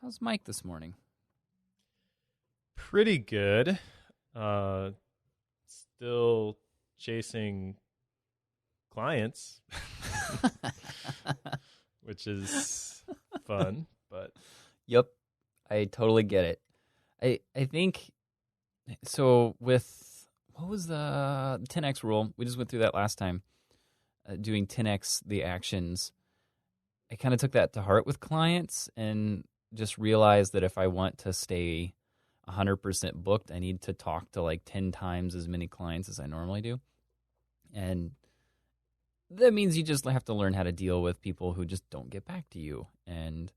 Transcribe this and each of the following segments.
How's Mike this morning? Pretty good. Still chasing clients, which is fun, but Yep, I totally get it. I think so. With what was the 10x rule? We just went through that last time. Doing 10x the actions. I kind of took that to heart with clients and just realized that if I want to stay 100% booked, I need to talk to like 10 times as many clients as I normally do. And that means you just have to learn how to deal with people who just don't get back to you. And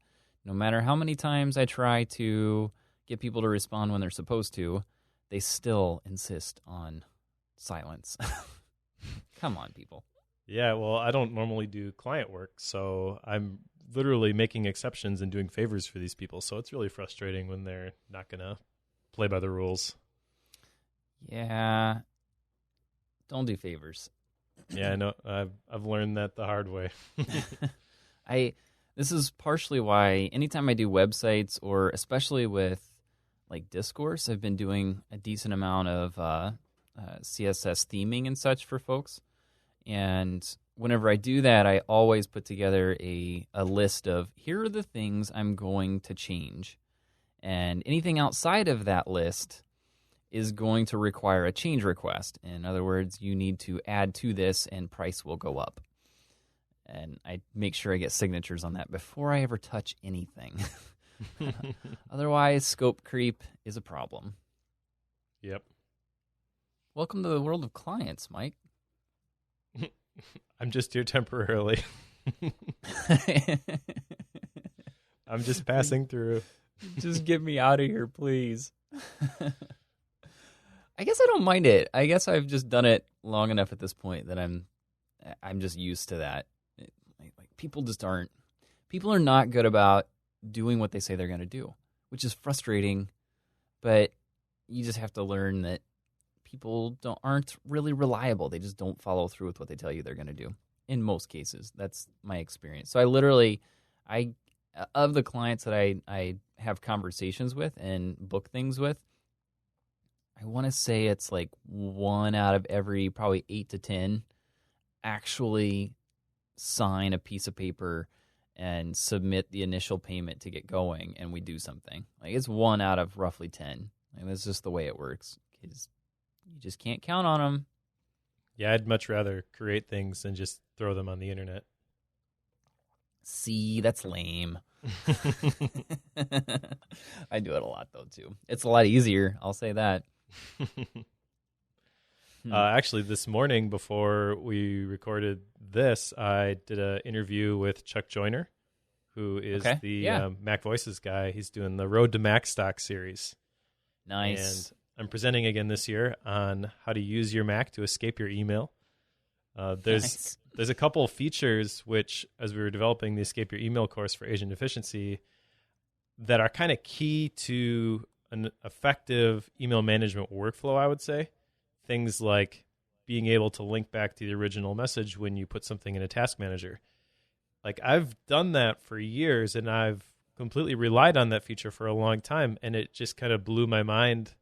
no matter how many times I try to get people to respond when they're supposed to, they still insist on silence. Come on, people. yeah, well, I don't normally do client work, so I'm literally making exceptions and doing favors for these people. So it's really frustrating when they're not going to play by the rules. Yeah. Don't do favors. Yeah, I know. I've learned that the hard way. This is partially why anytime I do websites, or especially with like Discourse, I've been doing a decent amount of CSS theming and such for folks. And whenever I do that, I always put together a list of here are the things I'm going to change. And anything outside of that list is going to require a change request. In other words, you need to add to this and price will go up. And I make sure I get signatures on that before I ever touch anything. Otherwise, scope creep is a problem. Yep. Welcome to the world of clients, Mike. I'm just here temporarily. I'm just passing through. Just get me out of here, please. I guess I don't mind it. I guess I've just done it long enough at this point that I'm just used to that. Like people are not good about doing what they say they're going to do, which is frustrating, but you just have to learn that people aren't really reliable. They just don't follow through with what they tell you they're going to do. In most cases, that's my experience. So of the clients that I have conversations with and book things with, I want to say it's like 1 out of every probably 8 to 10 actually sign a piece of paper and submit the initial payment to get going, and we do something. Like it's 1 out of roughly 10. And that's just the way it works. Because you just can't count on them. Yeah, I'd much rather create things than just throw them on the internet. See, that's lame. I do it a lot, though, too. It's a lot easier. I'll say that. Actually, this morning before we recorded this, I did an interview with Chuck Joyner, who is the Mac Voices guy. He's doing the Road to Mac Stock series. Nice. And I'm presenting again this year on how to use your Mac to escape your email. There's a couple of features which, as we were developing the Escape Your Email course for Agent Efficiency, that are kind of key to an effective email management workflow, I would say. Things like being able to link back to the original message when you put something in a task manager. Like, I've done that for years, and I've completely relied on that feature for a long time, and it just kind of blew my mind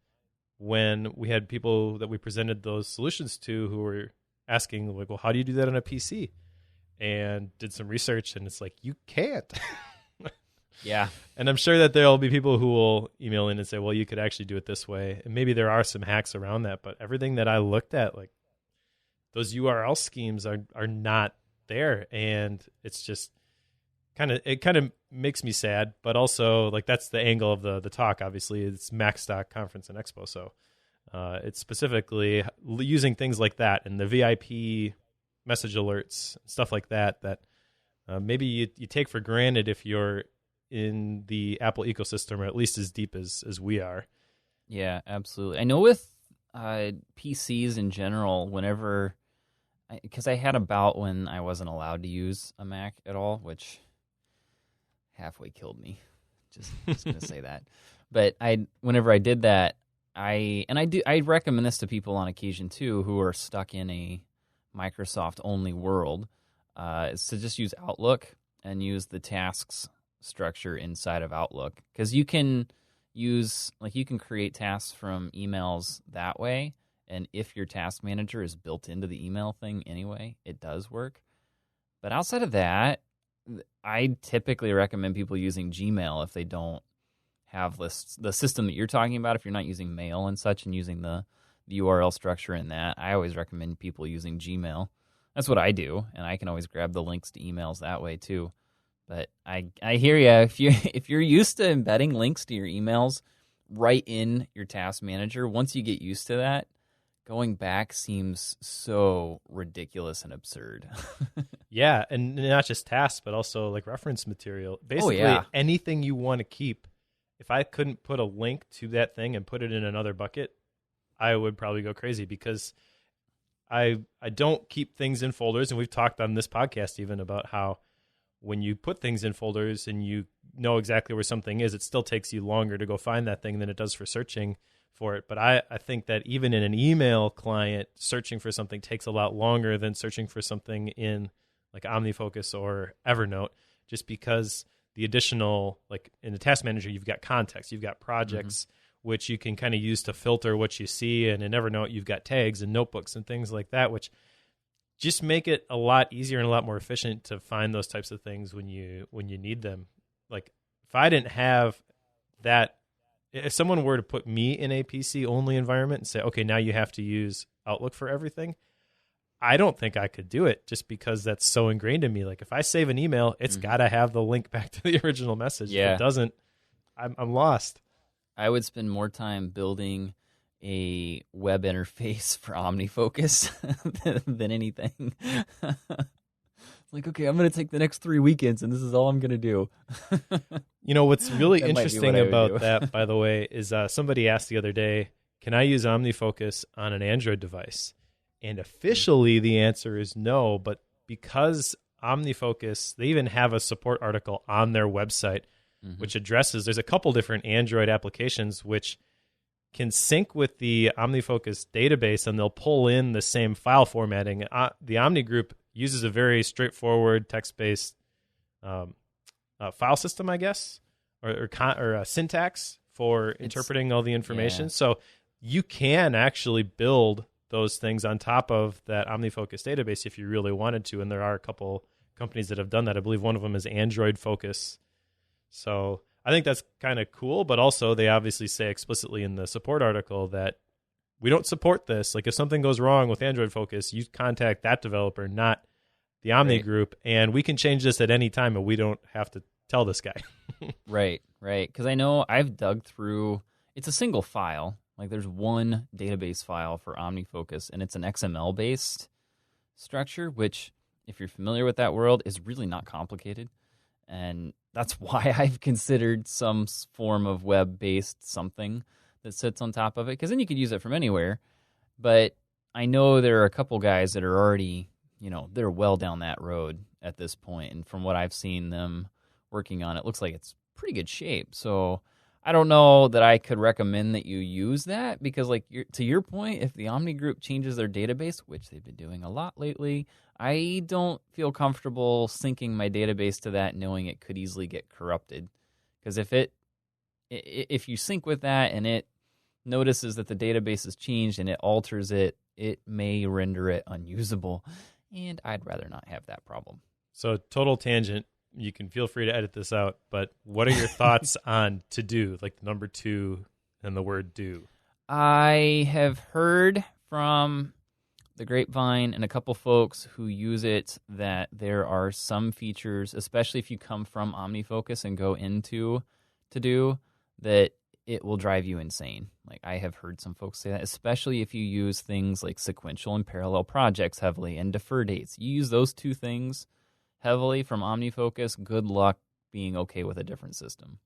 when we had people that we presented those solutions to who were asking, like, well, how do you do that on a PC? And did some research, and it's like, you can't. Yeah. And I'm sure that there'll be people who will email in and say, well, you could actually do it this way. And maybe there are some hacks around that, but everything that I looked at, like, those URL schemes are not there. And it's just kind of makes me sad, but also, like, that's the angle of the talk. Obviously, it's MacStock Conference and Expo. So it's specifically using things like that and the VIP message alerts, stuff like that maybe you take for granted if you're in the Apple ecosystem, or at least as deep as we are. Yeah, absolutely. I know with PCs in general, because I had a bout when I wasn't allowed to use a Mac at all, which halfway killed me. Just going to say that. But whenever I did that, I recommend this to people on occasion too who are stuck in a Microsoft only world, is to just use Outlook and use the tasks structure inside of Outlook, because you can you can create tasks from emails that way. And if your task manager is built into the email thing anyway, it does work. But outside of that, I typically recommend people using Gmail if they don't have the system that you're talking about. If you're not using mail and such and using the URL structure in that, I always recommend people using Gmail. That's what I do, and I can always grab the links to emails that way too. But I hear you. If you're used to embedding links to your emails right in your task manager, once you get used to that, going back seems so ridiculous and absurd. Yeah, and not just tasks, but also like reference material. Basically, anything you want to keep. If I couldn't put a link to that thing and put it in another bucket, I would probably go crazy, because I don't keep things in folders. And we've talked on this podcast even about how when you put things in folders and you know exactly where something is, it still takes you longer to go find that thing than it does for searching for it. But I think that even in an email client, searching for something takes a lot longer than searching for something in like OmniFocus or Evernote, just because the additional, like in the task manager, you've got context, you've got projects, which you can kind of use to filter what you see. And in Evernote, you've got tags and notebooks and things like that, which just make it a lot easier and a lot more efficient to find those types of things when you need them. Like if I didn't have that, if someone were to put me in a PC only environment and say, okay, now you have to use Outlook for everything, I don't think I could do it, just because that's so ingrained in me. Like if I save an email, it's got to have the link back to the original message. Yeah. If it doesn't, I'm lost. I would spend more time building a web interface for OmniFocus than anything. Like, okay, I'm going to take the next 3 weekends, and this is all I'm going to do. You know, what's really interesting about do. that, by the way, is somebody asked the other day, can I use OmniFocus on an Android device? And officially the answer is no, but because OmniFocus, they even have a support article on their website, which addresses, there's a couple different Android applications which can sync with the OmniFocus database, and they'll pull in the same file formatting. The Omni group uses a very straightforward text-based file system, I guess, or syntax for interpreting all the information. Yeah. So you can actually build those things on top of that OmniFocus database if you really wanted to, and there are a couple companies that have done that. I believe one of them is Android Focus. So I think that's kind of cool, but also they obviously say explicitly in the support article that we don't support this. Like if something goes wrong with Android Focus, you contact that developer, not the Omni group, and we can change this at any time, and we don't have to tell this guy. Right. Because I know I've dug through, it's a single file. Like there's one database file for OmniFocus, and it's an XML-based structure, which, if you're familiar with that world, is really not complicated. And that's why I've considered some form of web-based something that sits on top of it, because then you could use it from anywhere. But I know there are a couple guys that are already, they're well down that road at this point. And from what I've seen them working on, it looks like it's pretty good shape. So I don't know that I could recommend that you use that, because to your point, if the Omni group changes their database, which they've been doing a lot lately, I don't feel comfortable syncing my database to that, knowing it could easily get corrupted. Because if you sync with that and it notices that the database has changed and it alters it, it may render it unusable. And I'd rather not have that problem. So total tangent. You can feel free to edit this out, but what are your thoughts on to do, like the number 2 and the word do? I have heard from the grapevine and a couple folks who use it that there are some features, especially if you come from OmniFocus and go into to do, that it will drive you insane. Like I have heard some folks say that, especially if you use things like sequential and parallel projects heavily and defer dates. You use those 2 things heavily from OmniFocus, good luck being okay with a different system.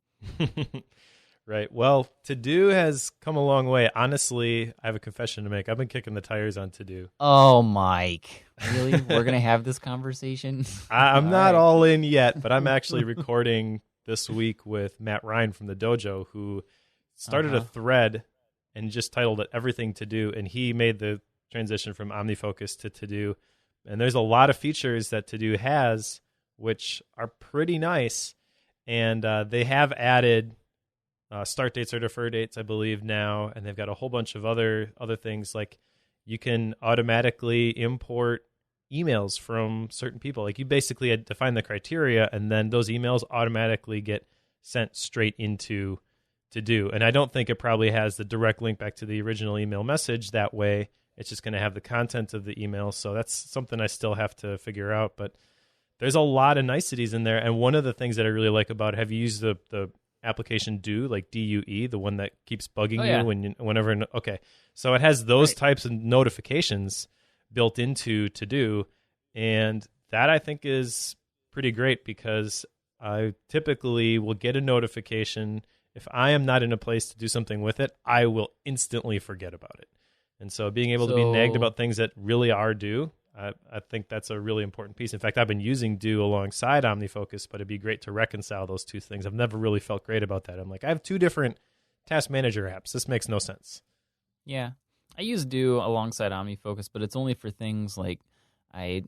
Right. Well, To Do has come a long way. Honestly, I have a confession to make. I've been kicking the tires on To Do. Oh, Mike. Really? We're going to have this conversation? I'm not all in yet, but I'm actually recording this week with Matt Ryan from the Dojo, who started a thread and just titled it Everything To Do, and he made the transition from OmniFocus to Do. And there's a lot of features that To Do has, which are pretty nice. And they have added start dates or defer dates, I believe, now, and they've got a whole bunch of other things. Like you can automatically import emails from certain people. Like you basically define the criteria, and then those emails automatically get sent straight into To Do. And I don't think it probably has the direct link back to the original email message that way. It's just going to have the content of the email. So that's something I still have to figure out. But there's a lot of niceties in there. And one of the things that I really like about it, have you used the application Due, like DUE, the one that keeps bugging you whenever? Okay. So it has those types of notifications built into To Do. And that I think is pretty great, because I typically will get a notification. If I am not in a place to do something with it, I will instantly forget about it. And so being able to be nagged about things that really are due, I think that's a really important piece. In fact, I've been using Due alongside OmniFocus, but it'd be great to reconcile those two things. I've never really felt great about that. I'm like, I have two different task manager apps. This makes no sense. Yeah. I use Due alongside OmniFocus, but it's only for things like I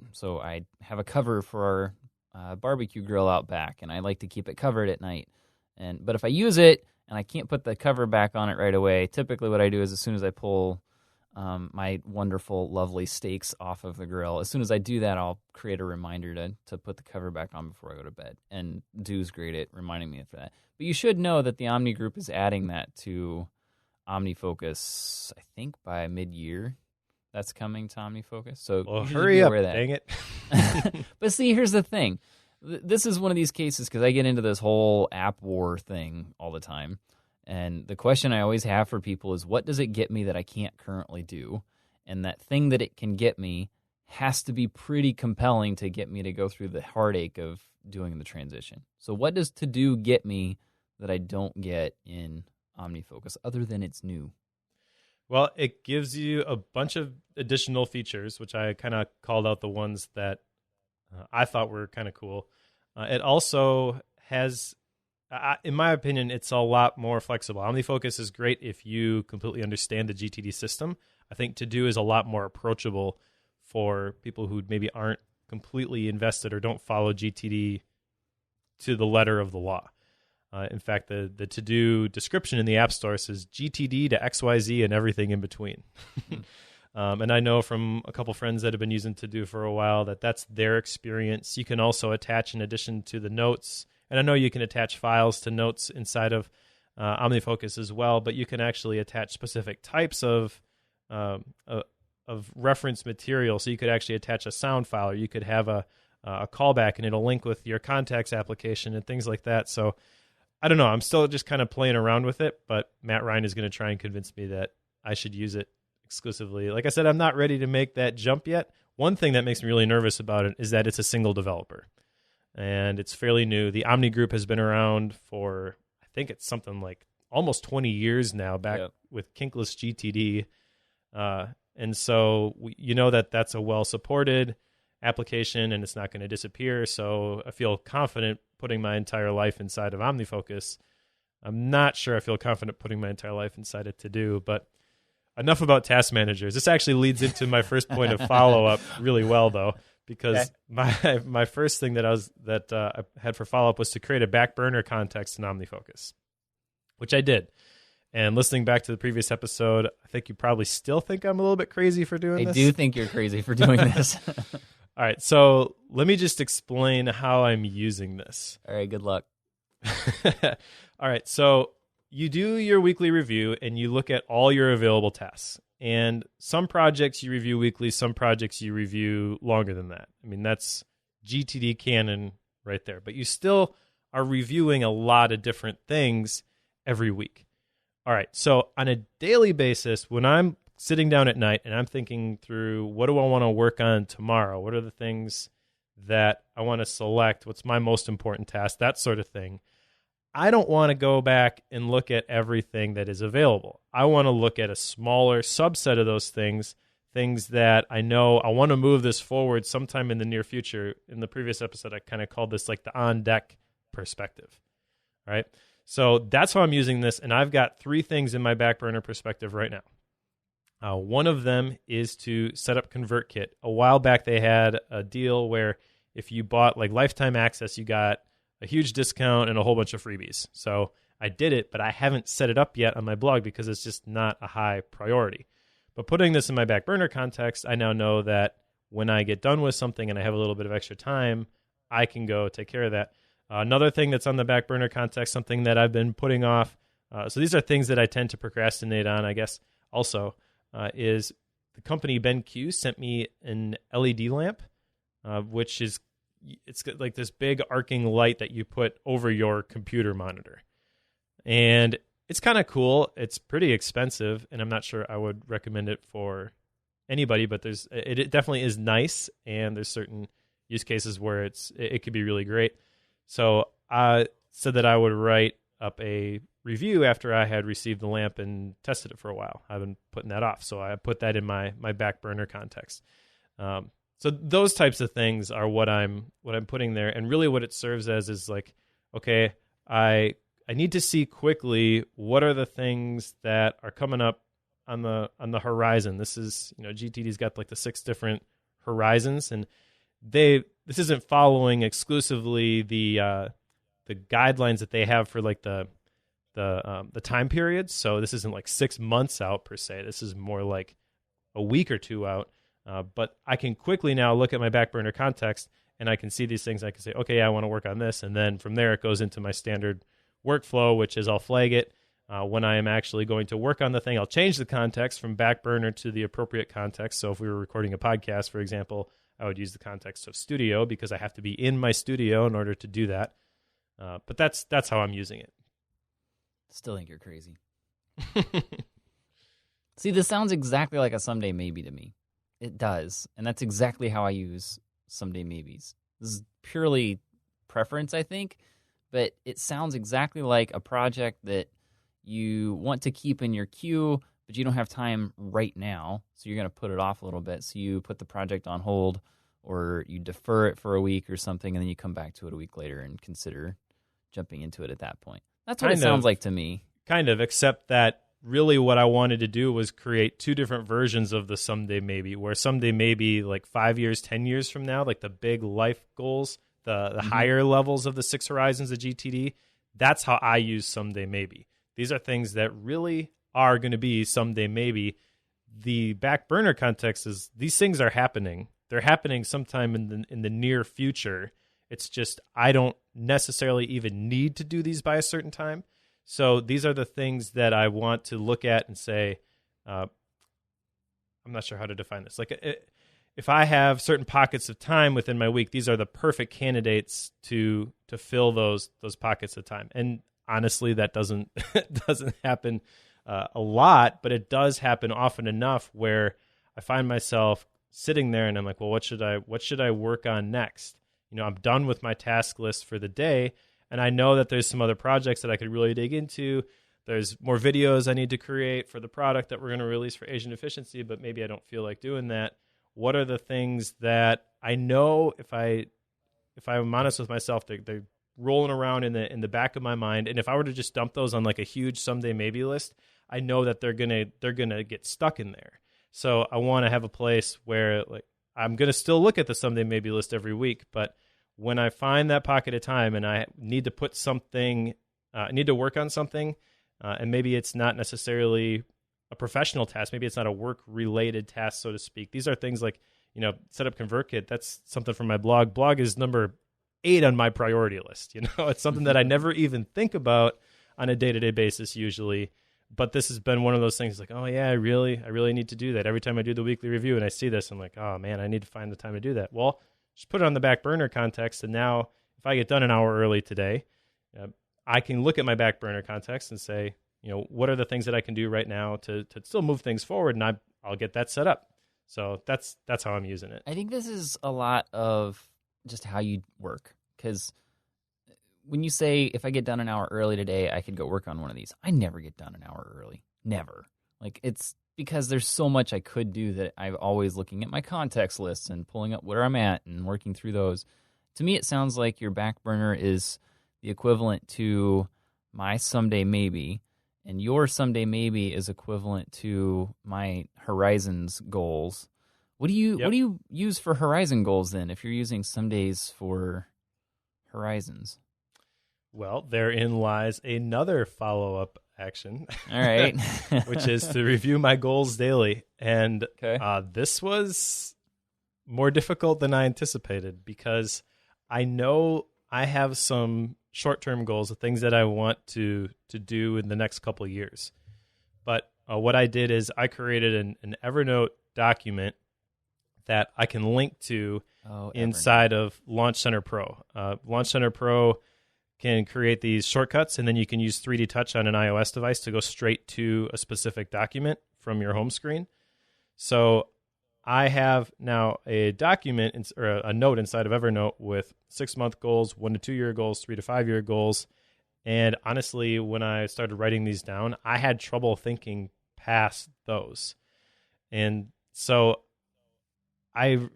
have a cover for our barbecue grill out back, and I like to keep it covered at night. But if I use it and I can't put the cover back on it right away, typically what I do is as soon as I pull my wonderful, lovely steaks off of the grill, as soon as I do that, I'll create a reminder to put the cover back on before I go to bed. And Due's great at reminding me of that. But you should know that the Omni Group is adding that to OmniFocus, I think by mid-year. That's coming to OmniFocus. So hurry up, dang it. But see, here's the thing. This is one of these cases, because I get into this whole app war thing all the time. And the question I always have for people is, what does it get me that I can't currently do? And that thing that it can get me has to be pretty compelling to get me to go through the heartache of doing the transition. So what does To Do get me that I don't get in OmniFocus, other than it's new? Well, it gives you a bunch of additional features, which I kind of called out the ones that I thought were kind of cool. It also has, in my opinion, it's a lot more flexible. OmniFocus is great if you completely understand the GTD system. I think To Do is a lot more approachable for people who maybe aren't completely invested or don't follow GTD to the letter of the law. In fact, the To Do description in the App Store says GTD to XYZ and everything in between. And I know from a couple friends that have been using To Do for a while that that's their experience. You can also attach, in addition to the notes, and I know you can attach files to notes inside of OmniFocus as well, but you can actually attach specific types of reference material. So you could actually attach a sound file, or you could have a callback, and it'll link with your contacts application and things like that. So I don't know. I'm still just kind of playing around with it, but Matt Ryan is going to try and convince me that I should use it exclusively. Like I said, I'm not ready to make that jump yet. One thing that makes me really nervous about it is that it's a single developer, and it's fairly new. The Omni Group has been around for, I think it's something like almost 20 years now, back with Kinkless GTD. And so you know that that's a well-supported application, and it's not going to disappear. So I feel confident putting my entire life inside of OmniFocus. I'm not sure I feel confident putting my entire life inside of To Do, but enough about task managers. This actually leads into my first point of follow-up really well, though, because my first thing that I had for follow-up was to create a back burner context in OmniFocus, which I did. And listening back to the previous episode, I think you probably still think I'm a little bit crazy for doing this. I do think you're crazy for doing this. All right, so let me just explain how I'm using this. All right, good luck. All right, so you do your weekly review, and you look at all your available tasks. And some projects you review weekly, some projects you review longer than that. I mean, that's GTD canon right there. But you still are reviewing a lot of different things every week. All right, so on a daily basis, when I'm sitting down at night and I'm thinking through, what do I want to work on tomorrow? What are the things that I want to select? What's my most important task? That sort of thing. I don't want to go back and look at everything that is available. I want to look at a smaller subset of those things that I know I want to move this forward sometime in the near future. In the previous episode, I kind of called this like the on-deck perspective, right? So that's how I'm using this, and I've got 3 things in my back burner perspective right now. One of them is to set up ConvertKit. A while back, they had a deal where if you bought like lifetime access, you got a huge discount and a whole bunch of freebies. So I did it, but I haven't set it up yet on my blog because it's just not a high priority. But putting this in my back burner context, I now know that when I get done with something and I have a little bit of extra time, I can go take care of that. Another thing that's on the back burner context, something that I've been putting off, so these are things that I tend to procrastinate on, I guess, also, is the company BenQ sent me an LED lamp, which is, it's got like this big arcing light that you put over your computer monitor. And it's kind of cool. It's pretty expensive, and I'm not sure I would recommend it for anybody, but it definitely is nice, and there's certain use cases where it could be really great. So I said that I would write up a review after I had received the lamp and tested it for a while. I've been putting that off, so I put that in my back burner context. So those types of things are what I'm putting there, and really what it serves as is like, okay, I need to see quickly what are the things that are coming up on the horizon. This is, GTD's got like the 6 different horizons, and this isn't following exclusively the guidelines that they have for like the time periods. So this isn't like 6 months out per se. This is more like a week or 2 out. But I can quickly now look at my back burner context, and I can see these things. I can say, okay, I want to work on this, and then from there it goes into my standard workflow, which is I'll flag it when I am actually going to work on the thing. I'll change the context from back burner to the appropriate context. So if we were recording a podcast, for example, I would use the context of studio because I have to be in my studio in order to do that. But that's how I'm using it. Still think you're crazy. See, this sounds exactly like a someday maybe to me. It does, and that's exactly how I use someday maybes. This is purely preference, I think, but it sounds exactly like a project that you want to keep in your queue, but you don't have time right now, so you're going to put it off a little bit. So you put the project on hold, or you defer it for a week or something, and then you come back to it a week later and consider jumping into it at that point. That's what it sounds like to me. Kind of, except that really what I wanted to do was create 2 different versions of the someday maybe, where someday maybe like 5 years, 10 years from now, like the big life goals, the higher levels of the 6 horizons of GTD, that's how I use someday maybe. These are things that really are going to be someday maybe. The back burner context is these things are happening. They're happening sometime in the near future. It's just I don't necessarily even need to do these by a certain time. So these are the things that I want to look at and say, I'm not sure how to define this. Like if I have certain pockets of time within my week, these are the perfect candidates to fill those pockets of time. And honestly, that doesn't happen a lot, but it does happen often enough where I find myself sitting there and I'm like, well, what should I work on next? I'm done with my task list for the day, and I know that there's some other projects that I could really dig into. There's more videos I need to create for the product that we're going to release for Asian Efficiency, but maybe I don't feel like doing that. What are the things that I know if I'm honest with myself, they're rolling around in the back of my mind, and if I were to just dump those on like a huge someday maybe list, I know that they're gonna get stuck in there. So I want to have a place where like I'm gonna still look at the someday maybe list every week, but when I find that pocket of time and I need to put something, I need to work on something, and maybe it's not necessarily a professional task, maybe it's not a work-related task, so to speak. These are things like, set up ConvertKit. That's something from my blog. Blog is number 8 on my priority list. It's something that I never even think about on a day-to-day basis usually. But this has been one of those things like, oh yeah, I really need to do that. Every time I do the weekly review and I see this, I'm like, oh man, I need to find the time to do that. Well, just put it on the back burner context. And now if I get done an hour early today, I can look at my back burner context and say, what are the things that I can do right now to still move things forward? And I'll get that set up. So that's how I'm using it. I think this is a lot of just how you work. Because when you say, if I get done an hour early today, I could go work on one of these. I never get done an hour early. Never. Like, it's because there's so much I could do that I'm always looking at my context lists and pulling up where I'm at and working through those. To me, it sounds like your back burner is the equivalent to my someday maybe, and your someday maybe is equivalent to my Horizons goals. What do you use for Horizon goals then if you're using some days for Horizons? Well, therein lies another follow-up action. All right. Which is to review my goals daily. And Okay. This was more difficult than I anticipated because I know I have some short-term goals, the things that I want to do in the next couple of years. But what I did is I created an Evernote document that I can link to inside of Launch Center Pro. Launch Center Pro can create these shortcuts, and then you can use 3D Touch on an iOS device to go straight to a specific document from your home screen. So I have now a document or a note inside of Evernote with 6-month goals, 1 to 2 year goals, 3 to 5 year goals. And honestly, when I started writing these down, I had trouble thinking past those. And so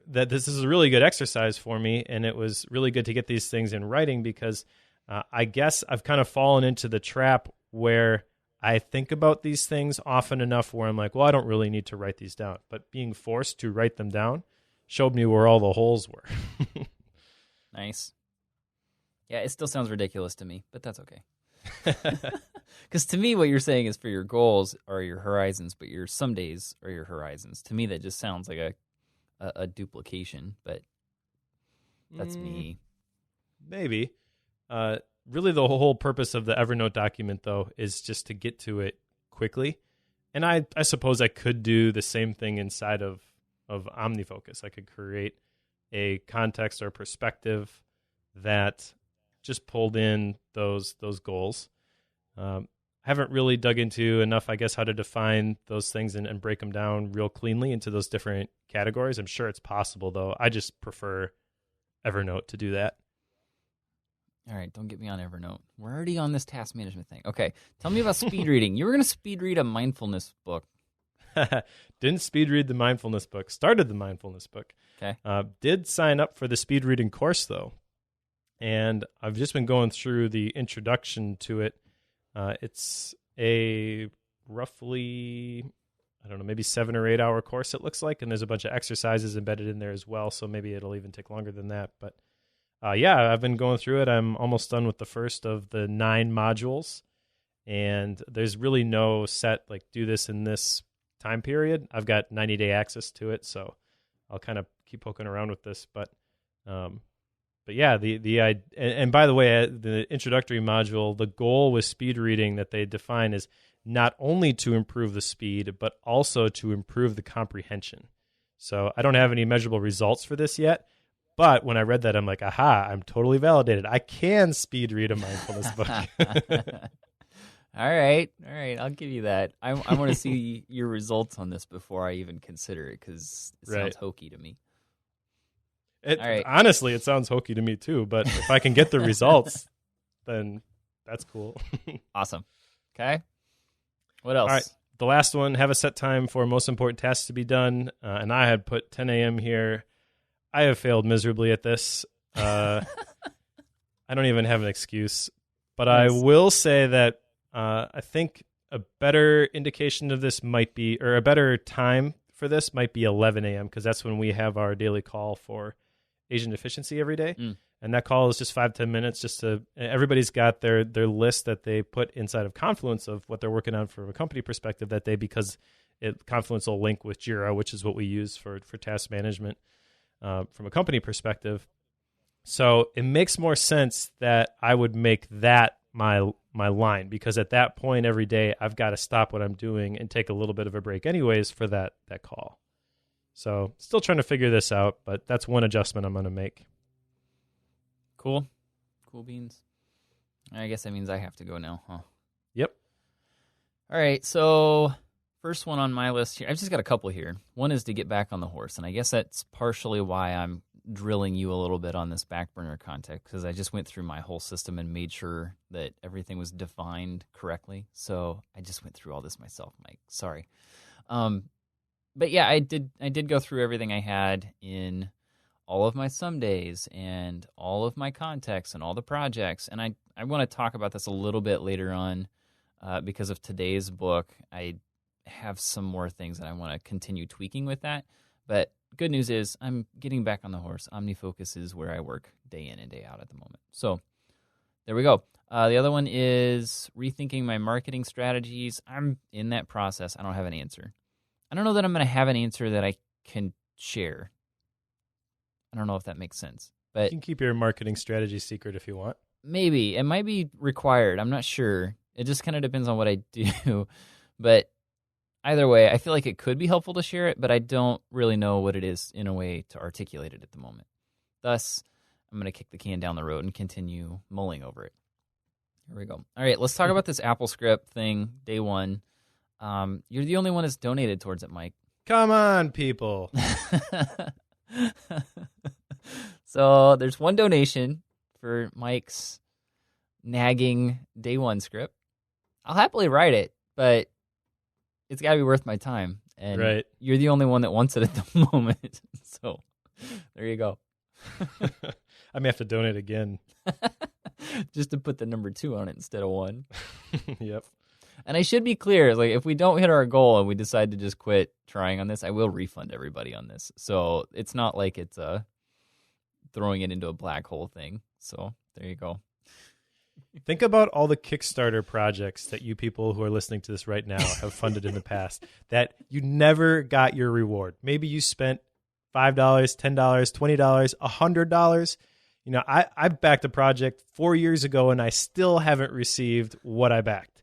this is a really good exercise for me, and it was really good to get these things in writing because I guess I've kind of fallen into the trap where I think about these things often enough where I'm like, well, I don't really need to write these down. But being forced to write them down showed me where all the holes were. Nice. Yeah, it still sounds ridiculous to me, but that's okay. Because to me, what you're saying is for your goals are your horizons, but your some days are your horizons. To me, that just sounds like a duplication, but that's me. Maybe. Really, the whole purpose of the Evernote document, though, is just to get to it quickly. And I suppose I could do the same thing inside of OmniFocus. I could create a context or perspective that just pulled in those goals. I haven't really dug into enough, I guess, how to define those things and break them down real cleanly into those different categories. I'm sure it's possible, though. I just prefer Evernote to do that. All right, don't get me on Evernote. We're already on this task management thing. Okay, tell me about speed reading. You were going to speed read a mindfulness book. Didn't speed read the mindfulness book. Started the mindfulness book. Okay. Did sign up for the speed reading course, though. And I've just been going through the introduction to it. It's a roughly, I don't know, maybe 7 or 8 hour course it looks like. And there's a bunch of exercises embedded in there as well. So maybe it'll even take longer than that. But yeah, I've been going through it. I'm almost done with the first of the 9 modules. And there's really no set, like, do this in this time period. I've got 90-day access to it. So I'll kind of keep poking around with this. But yeah, and by the way, the introductory module, the goal with speed reading that they define is not only to improve the speed, but also to improve the comprehension. So I don't have any measurable results for this yet. But when I read that, I'm like, aha, I'm totally validated. I can speed read a mindfulness book. All right. I'll give you that. I want to see your results on this before I even consider it because it sounds hokey to me. All right. Honestly, it sounds hokey to me too. But if I can get the results, then that's cool. Awesome. Okay. What else? All right. The last one, have a set time for most important tasks to be done. And I had put 10 a.m. here. I have failed miserably at this. I don't even have an excuse. But I will say that I think a better indication of this might be, or a better time for this might be 11 a.m. because that's when we have our daily call for Asian efficiency every day. And that call is just 5-10 minutes. Everybody's got their list that they put inside of Confluence of what they're working on from a company perspective that day because Confluence will link with Jira, which is what we use for task management from a company perspective. So it makes more sense that I would make that my line because at that point every day I've got to stop what I'm doing and take a little bit of a break anyways for that call. So still trying to figure this out, but that's one adjustment I'm going to make. Cool beans. I guess that means I have to go now, huh? Yep. All right, so first one on my list here. I've just got a couple here. One is to get back on the horse, and I guess that's partially why I'm drilling you a little bit on this back burner context because I just went through my whole system and made sure that everything was defined correctly. So I just went through all this myself, Mike. Sorry. But yeah, I did go through everything I had in all of my some days and all of my contexts and all the projects. And I want to talk about this a little bit later on because of today's book. I have some more things that I want to continue tweaking with that. But good news is I'm getting back on the horse. OmniFocus is where I work day in and day out at the moment. So there we go. The other one is rethinking my marketing strategies. I'm in that process. I don't have an answer. I don't know that I'm going to have an answer that I can share. I don't know if that makes sense. But You can keep your marketing strategy secret if you want. maybe. It might be required. I'm not sure. It just kind of depends on what I do. But either way, I feel like it could be helpful to share it, but I don't really know what it is in a way to articulate it at the moment. Thus, I'm going to kick the can down the road and continue mulling over it. Here we go. All right, let's talk about this Apple script thing, day one. You're the only one that's donated towards it, Mike. Come on, people. So there's one donation for Mike's nagging day one script. I'll happily write it, but it's got to be worth my time. And Right. You're the only one that wants it at the moment. So there you go. I may have to donate again. Just to put the number 2 on it instead of 1. Yep. And I should be clear, like if we don't hit our goal and we decide to just quit trying on this, I will refund everybody on this. So it's not like it's throwing it into a black hole thing. So there you go. Think about all the Kickstarter projects that you people who are listening to this right now have funded in the past that you never got your reward. Maybe you spent $5, $10, $20, $100. You know, I backed a project 4 years ago and I still haven't received what I backed.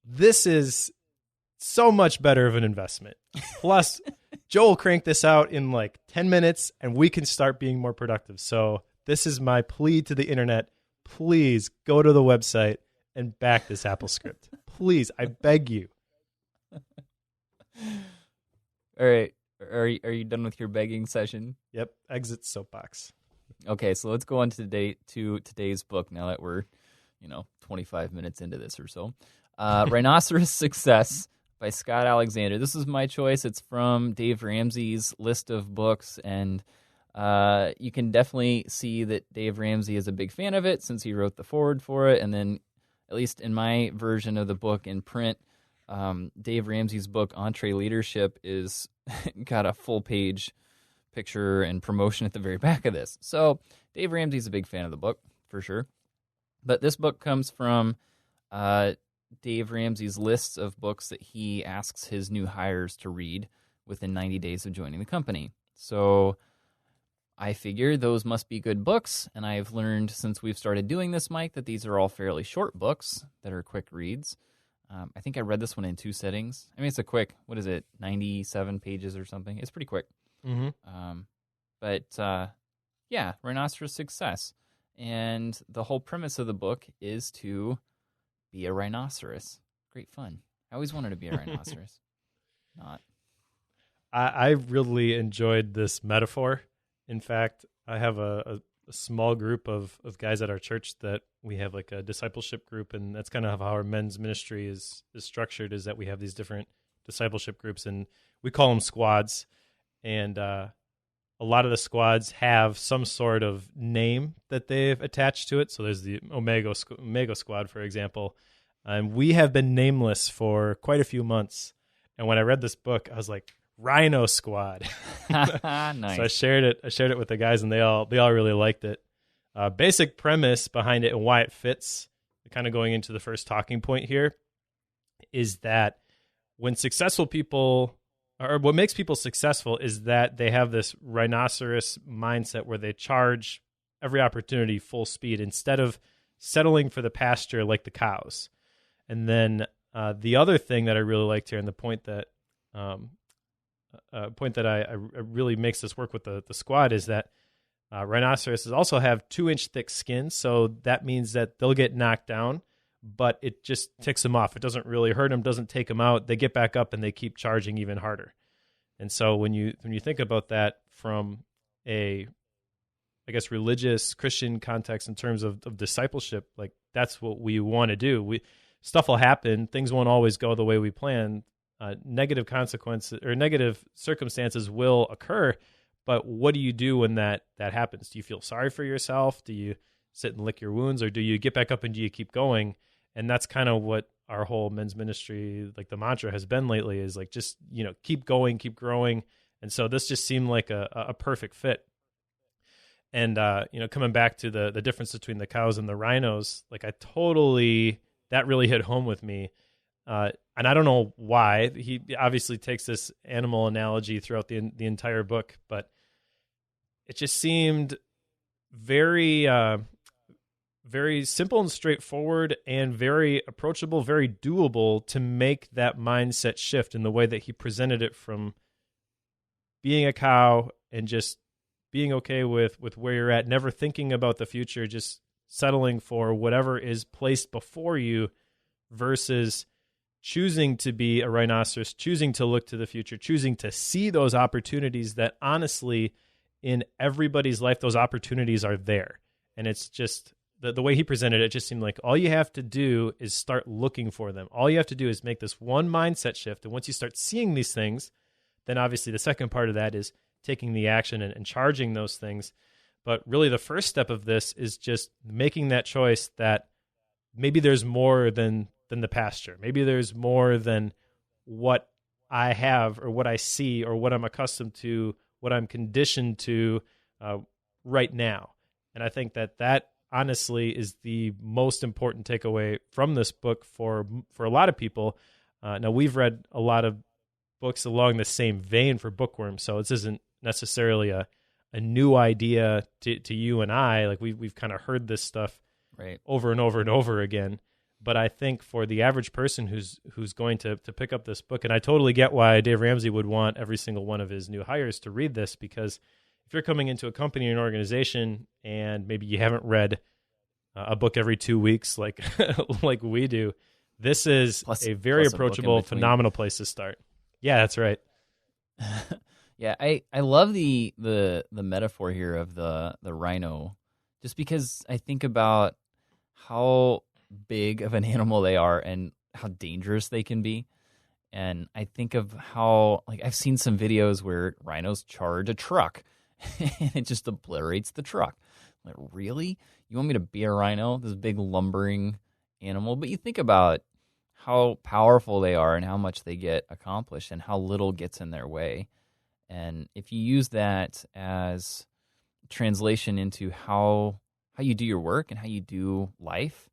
This is so much better of an investment. Plus, Joel cranked this out in like 10 minutes and we can start being more productive. So this is my plea to the internet. Please go to the website and back this Apple script. Please, I beg you. All right. Are you done with your begging session? Yep, exit soapbox. Okay, so let's go on to today's book now that we're, 25 minutes into this or so. Rhinoceros Success by Scott Alexander. This is my choice. It's from Dave Ramsey's list of books, and you can definitely see that Dave Ramsey is a big fan of it since he wrote the foreword for it. And then, at least in my version of the book in print, Dave Ramsey's book, Entree Leadership, is got a full-page picture and promotion at the very back of this. So Dave Ramsey's a big fan of the book, for sure. But this book comes from Dave Ramsey's lists of books that he asks his new hires to read within 90 days of joining the company. So I figure those must be good books, and I've learned since we've started doing this, Mike, that these are all fairly short books that are quick reads. I think I read this one in 2 sittings. I mean, it's a quick, 97 pages or something? It's pretty quick. Mm-hmm. Yeah, Rhinoceros Success. And the whole premise of the book is to be a rhinoceros. Great fun. I always wanted to be a rhinoceros. Not. I really enjoyed this metaphor. In fact, I have a small group of guys at our church that we have like a discipleship group, and that's kind of how our men's ministry is structured, is that we have these different discipleship groups, and we call them squads. And a lot of the squads have some sort of name that they've attached to it. So there's the Omega Squad, for example. And we have been nameless for quite a few months. And when I read this book, I was like, Rhino Squad. Nice. So I shared it with the guys, and they all really liked it. Basic premise behind it and why it fits, kind of going into the first talking point here, is that when successful people, or what makes people successful, is that they have this rhinoceros mindset where they charge every opportunity full speed instead of settling for the pasture like the cows. And then the other thing that I really liked here, and the point that I really makes this work with the squad, is that rhinoceroses also have 2-inch thick skin. So that means that they'll get knocked down, but it just ticks them off. It doesn't really hurt them, doesn't take them out. They get back up and they keep charging even harder. And so when you think about that from a, I guess, religious Christian context in terms of discipleship, like that's what we want to do. Stuff will happen. Things won't always go the way we plan. Negative consequences or negative circumstances will occur. But what do you do when that happens? Do you feel sorry for yourself? Do you sit and lick your wounds, or do you get back up and do you keep going? And that's kind of what our whole men's ministry, like the mantra has been lately, is like, just, keep going, keep growing. And so this just seemed like a perfect fit. And coming back to the difference between the cows and the rhinos, like that really hit home with me. And I don't know why. He obviously takes this animal analogy throughout the entire book, but it just seemed very very simple and straightforward and very approachable, very doable to make that mindset shift in the way that he presented it, from being a cow and just being okay with where you're at, never thinking about the future, just settling for whatever is placed before you, versus choosing to be a rhinoceros, choosing to look to the future, choosing to see those opportunities that honestly in everybody's life, those opportunities are there. And it's just the way he presented it, just seemed like all you have to do is start looking for them. All you have to do is make this one mindset shift. And once you start seeing these things, then obviously the second part of that is taking the action and charging those things. But really the first step of this is just making that choice that maybe there's more than the pasture. Maybe there's more than what I have or what I see or what I'm accustomed to, what I'm conditioned to right now. And I think that honestly is the most important takeaway from this book for a lot of people. Now, we've read a lot of books along the same vein for bookworms, so this isn't necessarily a new idea to you and I. Like we've kind of heard this stuff right over and over and over again. But I think for the average person who's going to pick up this book, and I totally get why Dave Ramsey would want every single one of his new hires to read this, because if you're coming into a company or an organization and maybe you haven't read a book every 2 weeks like like we do, this is a very approachable, phenomenal place to start. Yeah, that's right. Yeah, I love the metaphor here of the rhino, just because I think about how big of an animal they are and how dangerous they can be. And I think of how, like, I've seen some videos where rhinos charge a truck and it just obliterates the truck. Like, really? You want me to be a rhino, this big lumbering animal? But you think about how powerful they are and how much they get accomplished and how little gets in their way. And if you use that as translation into how you do your work and how you do life,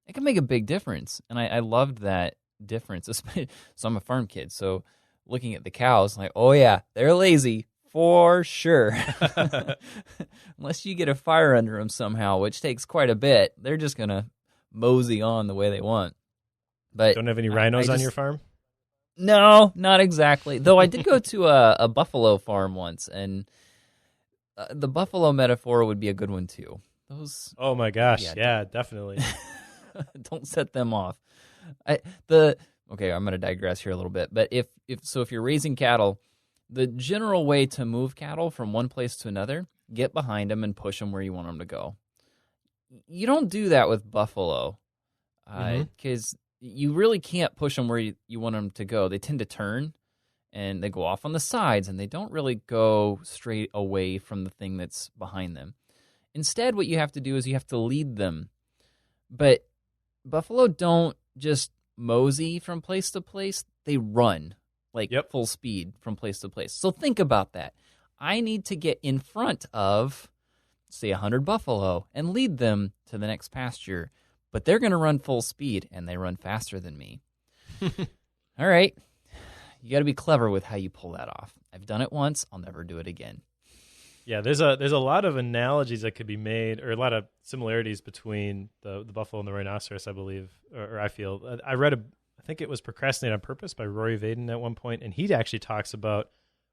it can make a big difference. And I loved that difference. So I'm a farm kid, so looking at the cows, like, oh yeah, they're lazy for sure. Unless you get a fire under them somehow, which takes quite a bit, they're just going to mosey on the way they want. But don't have any rhinos on your farm? No, not exactly. Though I did go to a buffalo farm once, and the buffalo metaphor would be a good one too. Those. Oh my gosh! Yeah, definitely. Don't set them off. Okay, I'm going to digress here a little bit. But if you're raising cattle, the general way to move cattle from one place to another, get behind them and push them where you want them to go. You don't do that with buffalo, because you really can't push them where you want them to go. They tend to turn, and they go off on the sides, and they don't really go straight away from the thing that's behind them. Instead, what you have to do is you have to lead them. But buffalo don't just mosey from place to place. They run, full speed from place to place. So think about that. I need to get in front of, say, 100 buffalo and lead them to the next pasture. But they're going to run full speed, and they run faster than me. All right. You got to be clever with how you pull that off. I've done it once. I'll never do it again. Yeah, there's a lot of analogies that could be made, or a lot of similarities between the buffalo and the rhinoceros, I believe, or I feel. I read I think it was Procrastinate on Purpose by Rory Vaden at one point, and he actually talks about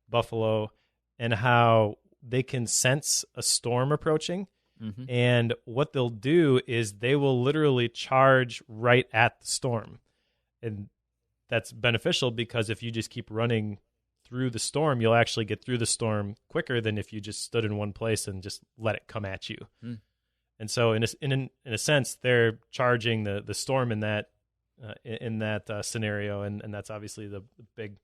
buffalo and how they can sense a storm approaching. Mm-hmm. And what they'll do is they will literally charge right at the storm. And that's beneficial because if you just keep running through the storm, you'll actually get through the storm quicker than if you just stood in one place and just let it come at you. Mm. And so in a sense, they're charging the storm in that scenario. And that's obviously the big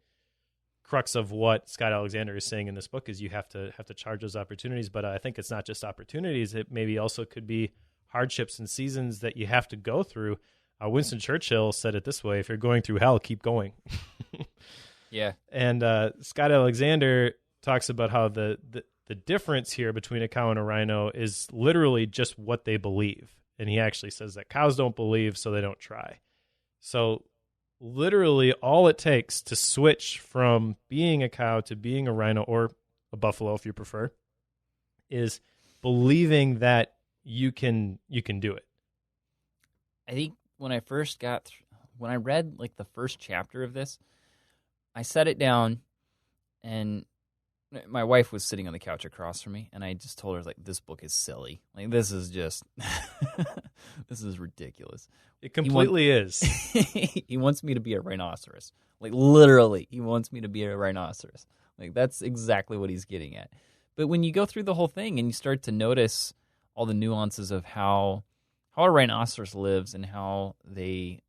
crux of what Scott Alexander is saying in this book is you have to charge those opportunities. But I think it's not just opportunities. It maybe also could be hardships and seasons that you have to go through. Winston Churchill said it this way: if you're going through hell, keep going. Yeah. And Scott Alexander talks about how the the difference here between a cow and a rhino is literally just what they believe. And he actually says that cows don't believe, so they don't try. So literally all it takes to switch from being a cow to being a rhino, or a buffalo if you prefer, is believing that you can do it. I think when I first when I read like the first chapter of this, I set it down, and my wife was sitting on the couch across from me, and I just told her, like, this book is silly. Like, this is just, this is ridiculous. It completely is. He wants me to be a rhinoceros. Like, literally, he wants me to be a rhinoceros. Like, that's exactly what he's getting at. But when you go through the whole thing and you start to notice all the nuances of how a rhinoceros lives and how they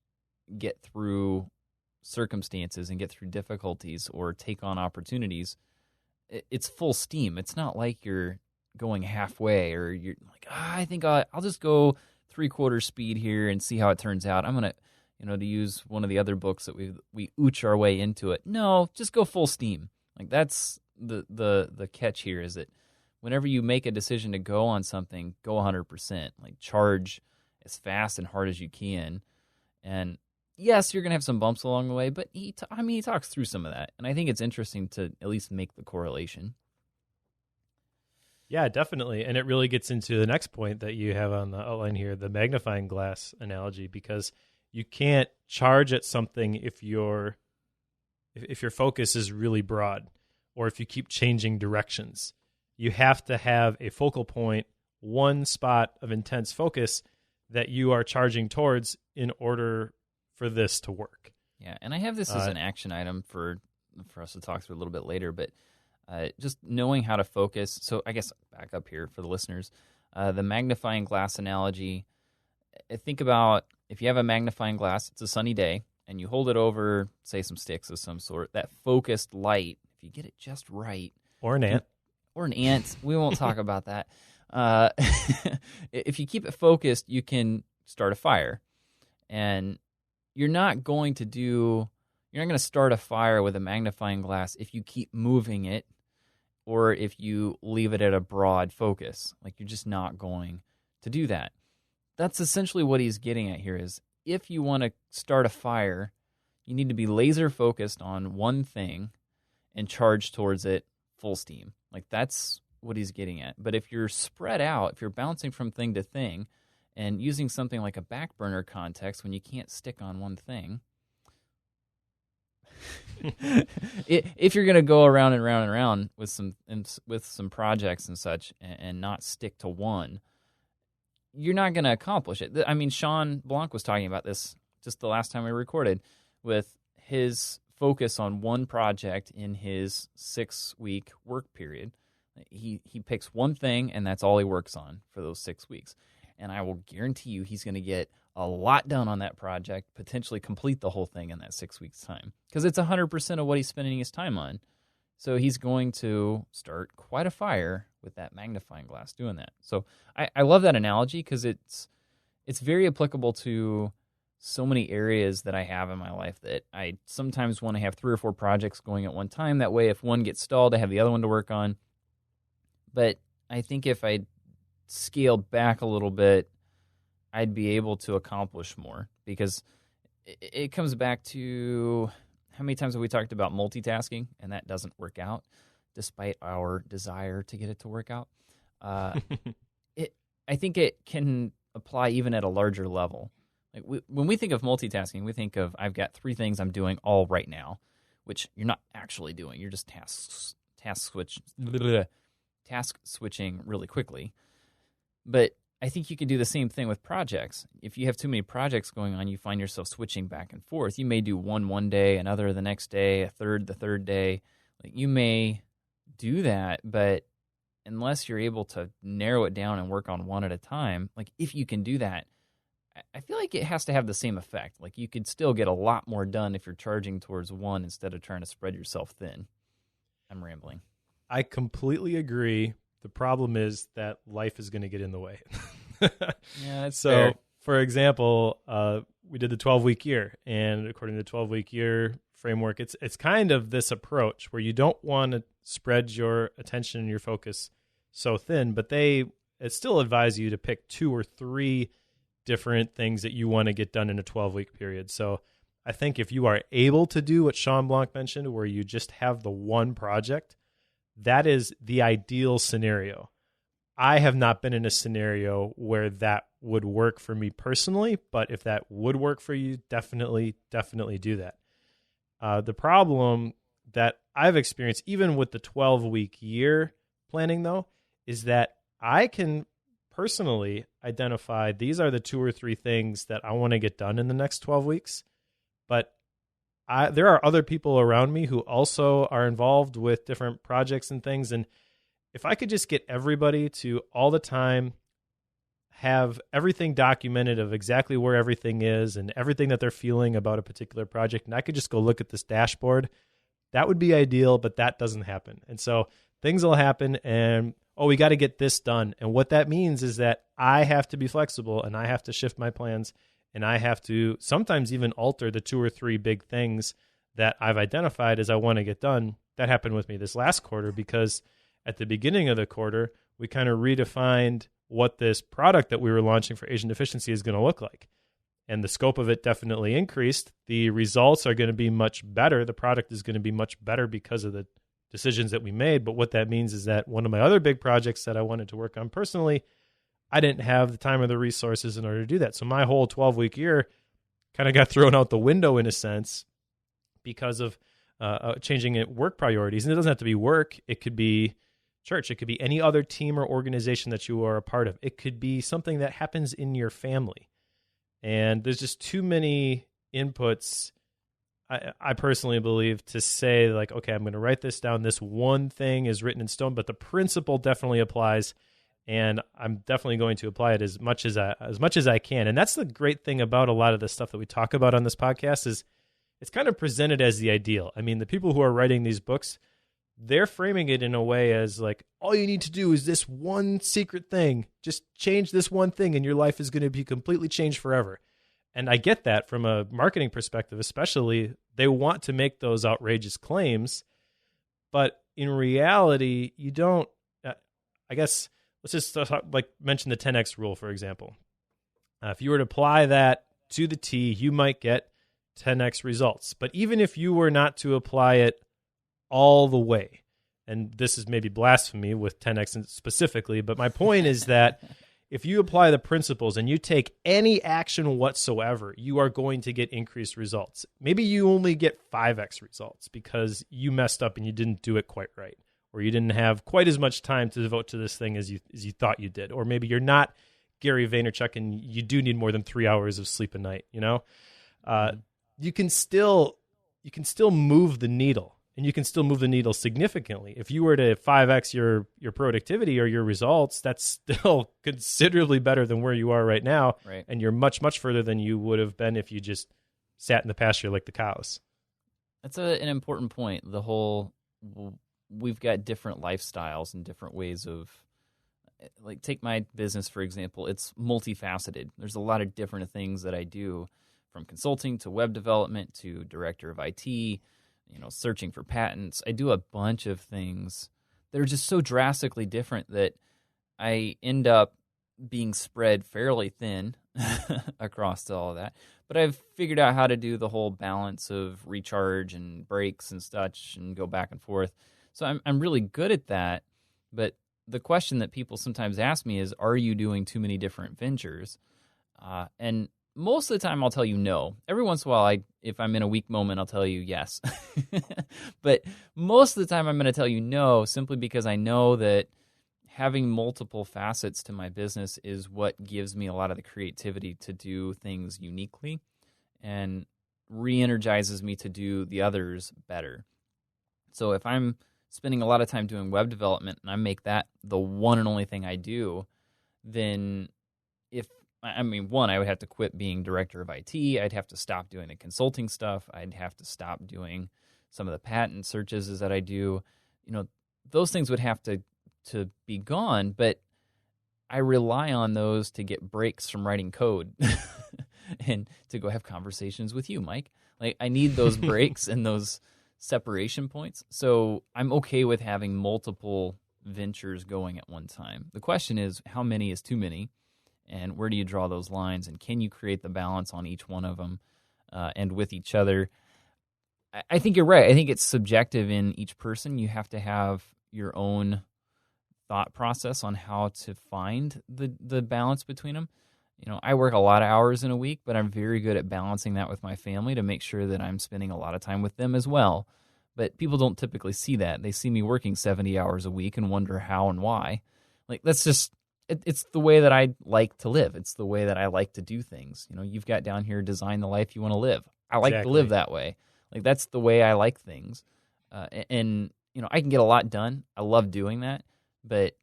get through circumstances and get through difficulties or take on opportunities, it's full steam. It's not like you're going halfway or you're like, I think I'll just go 3/4 speed here and see how it turns out. I'm going to, to use one of the other books that we ooch our way into it. No, just go full steam. Like, that's the catch here, is that whenever you make a decision to go on something, go 100%. Like, charge as fast and hard as you can. And yes, you're going to have some bumps along the way, but he talks through some of that. And I think it's interesting to at least make the correlation. Yeah, definitely. And it really gets into the next point that you have on the outline here, the magnifying glass analogy, because you can't charge at something if your focus is really broad or if you keep changing directions. You have to have a focal point, one spot of intense focus that you are charging towards in order for this to work. Yeah, and I have this as an action item for us to talk through a little bit later, but just knowing how to focus. So I guess back up here for the listeners, the magnifying glass analogy, think about if you have a magnifying glass, it's a sunny day, and you hold it over, say, some sticks of some sort, that focused light, if you get it just right. Or an ant. We won't talk about that. If you keep it focused, you can start a fire. And you're not going to start a fire with a magnifying glass if you keep moving it or if you leave it at a broad focus. Like, you're just not going to do that. That's essentially what he's getting at here, is if you want to start a fire, you need to be laser focused on one thing and charge towards it full steam. Like, that's what he's getting at. But if you're spread out, if you're bouncing from thing to thing, and using something like a back burner context when you can't stick on one thing, if you're going to go around and round and round with some projects and such and not stick to one, you're not going to accomplish it. I mean, Sean Blanc was talking about this just the last time we recorded, with his focus on one project in his 6-week work period. He picks one thing, and that's all he works on for those 6 weeks. And I will guarantee you he's going to get a lot done on that project, potentially complete the whole thing in that 6 weeks' time, because it's 100% of what he's spending his time on. So he's going to start quite a fire with that magnifying glass doing that. So I love that analogy because it's very applicable to so many areas that I have in my life that I sometimes want to have 3 or 4 projects going at one time. That way, if one gets stalled, I have the other one to work on. But I think if I scaled back a little bit, I'd be able to accomplish more, because it comes back to how many times have we talked about multitasking, and that doesn't work out despite our desire to get it to work out. I think it can apply even at a larger level. Like when we think of multitasking, we think of, I've got 3 things I'm doing all right now, which you're not actually doing. You're just task switching really quickly. But I think you can do the same thing with projects. If you have too many projects going on, you find yourself switching back and forth. You may do one day, another the next day, a third the third day. Like, you may do that, but unless you're able to narrow it down and work on one at a time, like, if you can do that, I feel like it has to have the same effect. Like, you could still get a lot more done if you're charging towards one instead of trying to spread yourself thin. I'm rambling. I completely agree. The problem is that life is going to get in the way. Yeah, that's so fair. For example, we did the 12-week year, and according to the 12-week year, framework, it's kind of this approach where you don't want to spread your attention and your focus so thin, but it still advise you to pick 2 or 3 different things that you want to get done in a 12-week period. So I think if you are able to do what Sean Blanc mentioned, where you just have the one project, that is the ideal scenario. I have not been in a scenario where that would work for me personally, but if that would work for you, definitely do that. The problem that I've experienced, even with the 12-week year planning, though, is that I can personally identify these are the 2 or 3 things that I want to get done in the next 12 weeks. But there are other people around me who also are involved with different projects and things. And if I could just get everybody to all the time have everything documented of exactly where everything is and everything that they're feeling about a particular project, and I could just go look at this dashboard, that would be ideal, but that doesn't happen. And so things will happen and, we got to get this done. And what that means is that I have to be flexible and I have to shift my plans and I have to sometimes even alter the 2 or 3 big things that I've identified as I want to get done. That happened with me this last quarter because at the beginning of the quarter, we kind of redefined what this product that we were launching for Asian deficiency is going to look like. And the scope of it definitely increased. The results are going to be much better. The product is going to be much better because of the decisions that we made. But what that means is that one of my other big projects that I wanted to work on personally, I didn't have the time or the resources in order to do that. So my whole 12-week year kind of got thrown out the window in a sense because of changing work priorities. And it doesn't have to be work. It could be church. It could be any other team or organization that you are a part of. It could be something that happens in your family. And there's just too many inputs, I personally believe, to say like, okay, I'm going to write this down. This one thing is written in stone, but the principle definitely applies. And I'm definitely going to apply it as much as I can. And that's the great thing about a lot of the stuff that we talk about on this podcast is it's kind of presented as the ideal. I mean, the people who are writing these books, they're framing it in a way as like, all you need to do is this one secret thing. Just change this one thing and your life is going to be completely changed forever. And I get that from a marketing perspective, especially. They want to make those outrageous claims. But in reality, you don't, I guess, let's just mention the 10X rule, for example. If you were to apply that to the T, you might get 10X results. But even if you were not to apply it all the way, and this is maybe blasphemy with 10X specifically, but my point is that if you apply the principles and you take any action whatsoever, you are going to get increased results. Maybe you only get 5X results because you messed up and you didn't do it quite right, or you didn't have quite as much time to devote to this thing as you thought you did, or maybe you're not Gary Vaynerchuk and you do need more than 3 hours of sleep a night. You can still move the needle. And you can still move the needle significantly. If you were to 5X your productivity or your results, that's still considerably better than where you are right now. Right. And you're much, much further than you would have been if you just sat in the pasture like the cows. That's an important point. The whole, we've got different lifestyles and different ways of, like, take my business, for example. It's multifaceted. There's a lot of different things that I do, from consulting to web development to director of IT, searching for patents. I do a bunch of things that are just so drastically different that I end up being spread fairly thin across all of that. But I've figured out how to do the whole balance of recharge and breaks and such and go back and forth. So I'm really good at that. But the question that people sometimes ask me is, are you doing too many different ventures? And most of the time I'll tell you no. Every once in a while, if I'm in a weak moment, I'll tell you yes. But most of the time I'm going to tell you no, simply because I know that having multiple facets to my business is what gives me a lot of the creativity to do things uniquely and re-energizes me to do the others better. So if I'm spending a lot of time doing web development and I make that the one and only thing I do, then I would have to quit being director of IT. I'd have to stop doing the consulting stuff. I'd have to stop doing some of the patent searches that I do. Those things would have to be gone, but I rely on those to get breaks from writing code and to go have conversations with you, Mike, Like, I need those breaks and those separation points. So I'm okay with having multiple ventures going at one time. The question is, how many is too many? And where do you draw those lines? And can you create the balance on each one of them and with each other? I think you're right. I think it's subjective in each person. You have to have your own thought process on how to find the balance between them. You know, I work a lot of hours in a week, but I'm very good at balancing that with my family to make sure that I'm spending a lot of time with them as well. But people don't typically see that. They see me working 70 hours a week and wonder how and why. Like, that's just, it's the way that I like to live. It's the way that I like to do things. You know, you've got down here, design the life you want to live. I like to live that way. Like, that's the way I like things. And, you know, I can get a lot done. I love doing that. But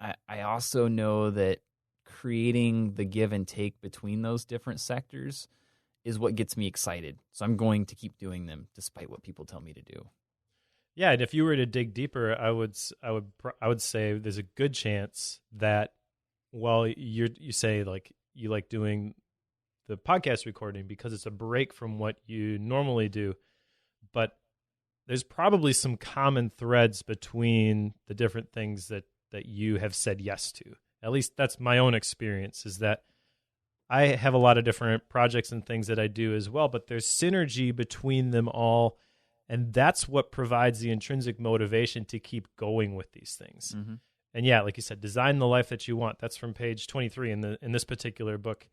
I also know that creating the give and take between those different sectors is what gets me excited. So I'm going to keep doing them despite what people tell me to do. Yeah, and if you were to dig deeper, I would say there's a good chance that while you say like you like doing the podcast recording because it's a break from what you normally do, but there's probably some common threads between the different things that you have said yes to. At least that's my own experience, is that I have a lot of different projects and things that I do as well, but there's synergy between them all, and that's what provides the intrinsic motivation to keep going with these things. Mm-hmm. And yeah, like you said, design the life that you want. That's from page 23 in this particular book.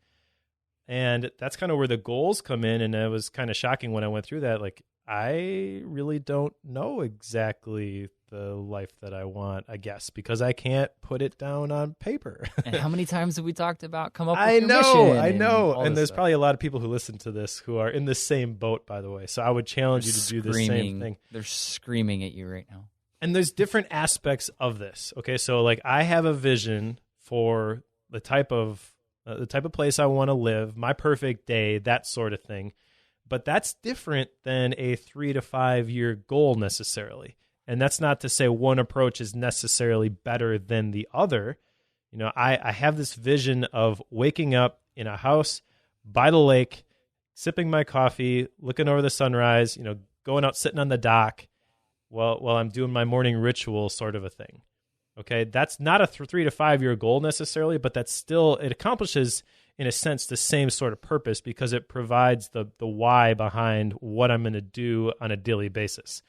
And that's kind of where the goals come in, and it was kind of shocking when I went through that. Like, I really don't know exactly the life that I want, I guess, because I can't put it down on paper. And how many times have we talked about come up with your mission? I know. And there's probably a lot of people who listen to this who are in the same boat, by the way. So I would challenge you to do the same thing. They're screaming at you right now. And there's different aspects of this. Okay, so like I have a vision for the type of place I want to live, my perfect day, that sort of thing. But that's different than a 3 to 5 year goal necessarily. And that's not to say one approach is necessarily better than the other. You know, I have this vision of waking up in a house by the lake, sipping my coffee, looking over the sunrise, you know, going out, sitting on the dock while I'm doing my morning ritual sort of a thing. Okay, that's not a 3 to 5 year goal necessarily, but that's still, it accomplishes in a sense the same sort of purpose because it provides the why behind what I'm going to do on a daily basis.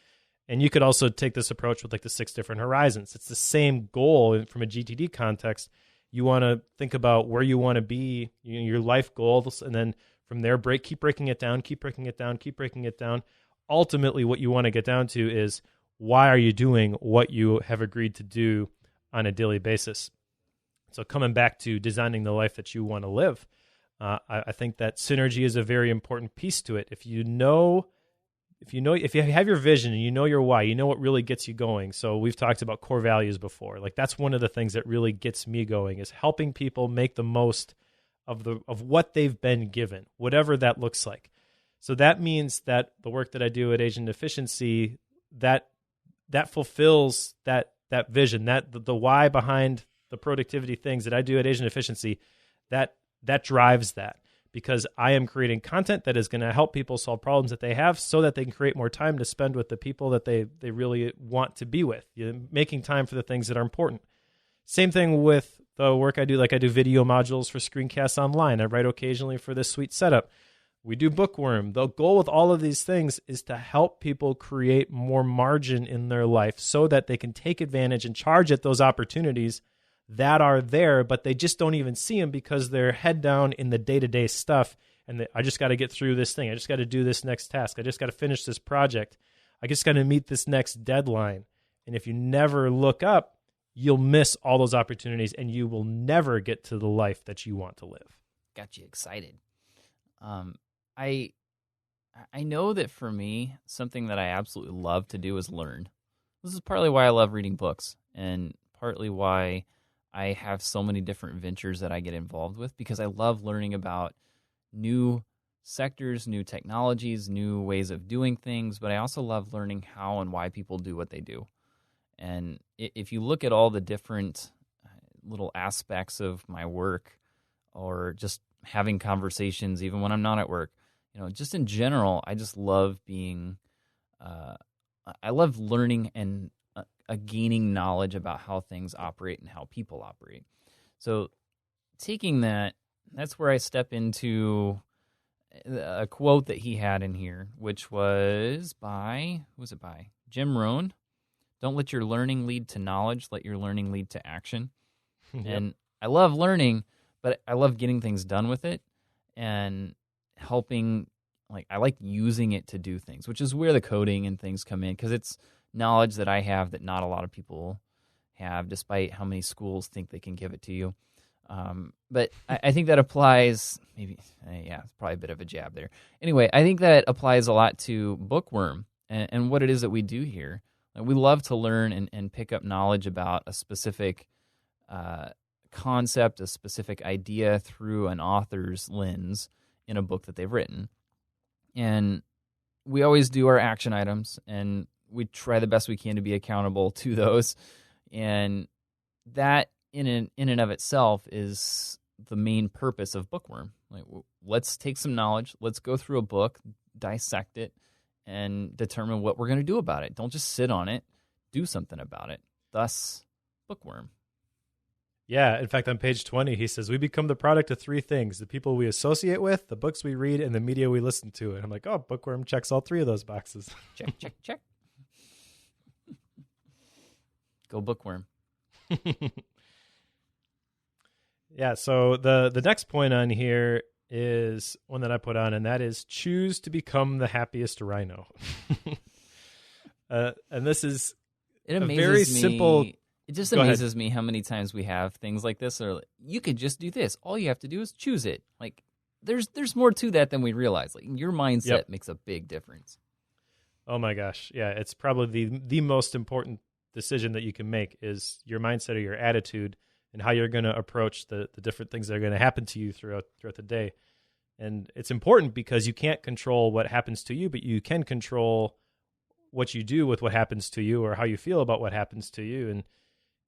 And you could also take this approach with like the 6 different horizons. It's the same goal from a GTD context. You want to think about where you want to be, you know, your life goals, and then from there keep breaking it down, keep breaking it down, keep breaking it down. Ultimately, what you want to get down to is why are you doing what you have agreed to do on a daily basis? So coming back to designing the life that you want to live, I think that synergy is a very important piece to it. If you have your vision and you know your why, you know what really gets you going. So we've talked about core values before. Like that's one of the things that really gets me going is helping people make the most of what they've been given, whatever that looks like. So that means that the work that I do at Asian Efficiency, that fulfills that vision, that the why behind the productivity things that I do at Asian Efficiency, that drives that, because I am creating content that is going to help people solve problems that they have so that they can create more time to spend with the people that they really want to be with, making time for the things that are important. Same thing with the work I do. Like I do video modules for screencasts online. I write occasionally for this Sweet Setup. We do Bookworm. The goal with all of these things is to help people create more margin in their life so that they can take advantage and charge at those opportunities that are there, but they just don't even see them because they're head down in the day-to-day stuff. And I just got to get through this thing. I just got to do this next task. I just got to finish this project. I just got to meet this next deadline. And if you never look up, you'll miss all those opportunities and you will never get to the life that you want to live. Got you excited. I know that for me, something that I absolutely love to do is learn. This is partly why I love reading books and partly why I have so many different ventures that I get involved with, because I love learning about new sectors, new technologies, new ways of doing things, but I also love learning how and why people do what they do. And if you look at all the different little aspects of my work or just having conversations, even when I'm not at work, just in general, I just love I love learning and gaining knowledge about how things operate and how people operate. So taking that's where I step into a quote that he had in here, which was who was it by? Jim Rohn. Don't let your learning lead to knowledge, let your learning lead to action. Yep. And I love learning, but I love getting things done with it and helping. I like using it to do things, which is where the coding and things come in, because it's knowledge that I have that not a lot of people have, despite how many schools think they can give it to you. But I think that applies, it's probably a bit of a jab there. Anyway, I think that applies a lot to Bookworm and what it is that we do here. We love to learn and pick up knowledge about a specific concept, a specific idea through an author's lens in a book that they've written. And we always do our action items, and we try the best we can to be accountable to those. And that in and of itself is the main purpose of Bookworm. Let's take some knowledge, let's go through a book, dissect it, and determine what we're going to do about it. Don't just sit on it, do something about it. Thus, Bookworm. Yeah, in fact, on page 20, he says, we become the product of three things: the people we associate with, the books we read, and the media we listen to. And I'm like, oh, Bookworm checks all three of those boxes. Check. Go Bookworm. Yeah, so the next point on here is one that I put on, and that is choose to become the happiest rhino. And this is a very simple... It just amazes me how many times we have things like this, or you could just do this. All you have to do is choose it. There's more to that than we realize. Your mindset makes a big difference. Oh my gosh. Yeah, it's probably the most important decision that you can make is your mindset or your attitude and how you're going to approach the different things that are going to happen to you throughout the day. And it's important because you can't control what happens to you, but you can control what you do with what happens to you or how you feel about what happens to you. And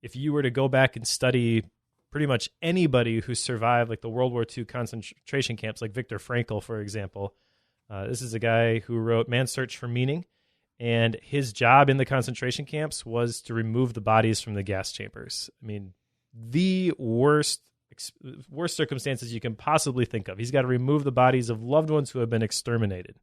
if you were to go back and study pretty much anybody who survived the World War II concentration camps, like Viktor Frankl, for example, this is a guy who wrote Man's Search for Meaning, and his job in the concentration camps was to remove the bodies from the gas chambers. I mean, the worst circumstances you can possibly think of. He's got to remove the bodies of loved ones who have been exterminated.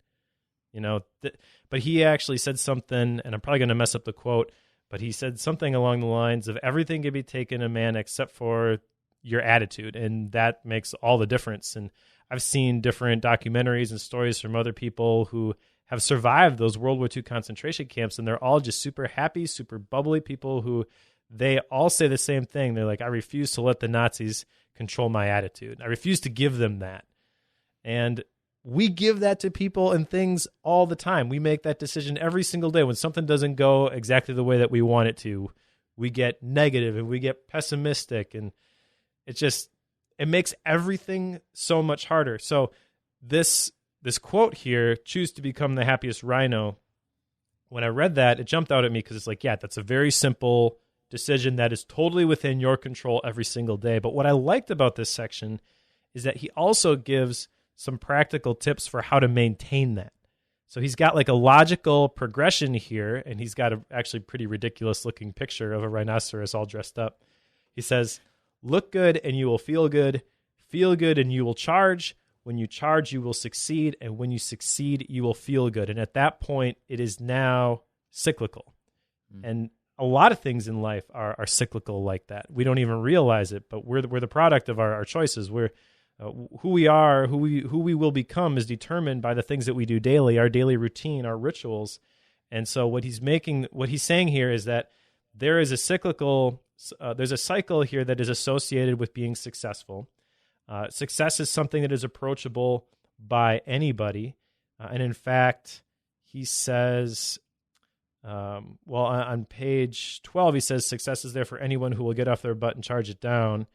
But he actually said something, and I'm probably going to mess up the quote, but he said something along the lines of everything can be taken in man except for your attitude, and that makes all the difference. And I've seen different documentaries and stories from other people who have survived those World War II concentration camps, and they're all just super happy, super bubbly people who they all say the same thing. They're like, I refuse to let the Nazis control my attitude. I refuse to give them that. And we give that to people and things all the time. We make that decision every single day. When something doesn't go exactly the way that we want it to, we get negative and we get pessimistic, and it makes everything so much harder. So this quote here, choose to become the happiest rhino, when I read that, it jumped out at me because it's that's a very simple decision that is totally within your control every single day. But what I liked about this section is that he also gives some practical tips for how to maintain that. So he's got a logical progression here, and he's got a actually pretty ridiculous looking picture of a rhinoceros all dressed up. He says, look good and you will feel good and you will charge. When you charge, you will succeed. And when you succeed, you will feel good. And at that point, it is now cyclical. And a lot of things in life are cyclical like that. We don't even realize it, but we're the product of our choices. We're who we are, who we will become is determined by the things that we do daily, our daily routine, our rituals. And so what he's saying here is that there is there's a cycle here that is associated with being successful. Success is something that is approachable by anybody. And in fact, he says, on page 12, he says success is there for anyone who will get off their butt and charge it down.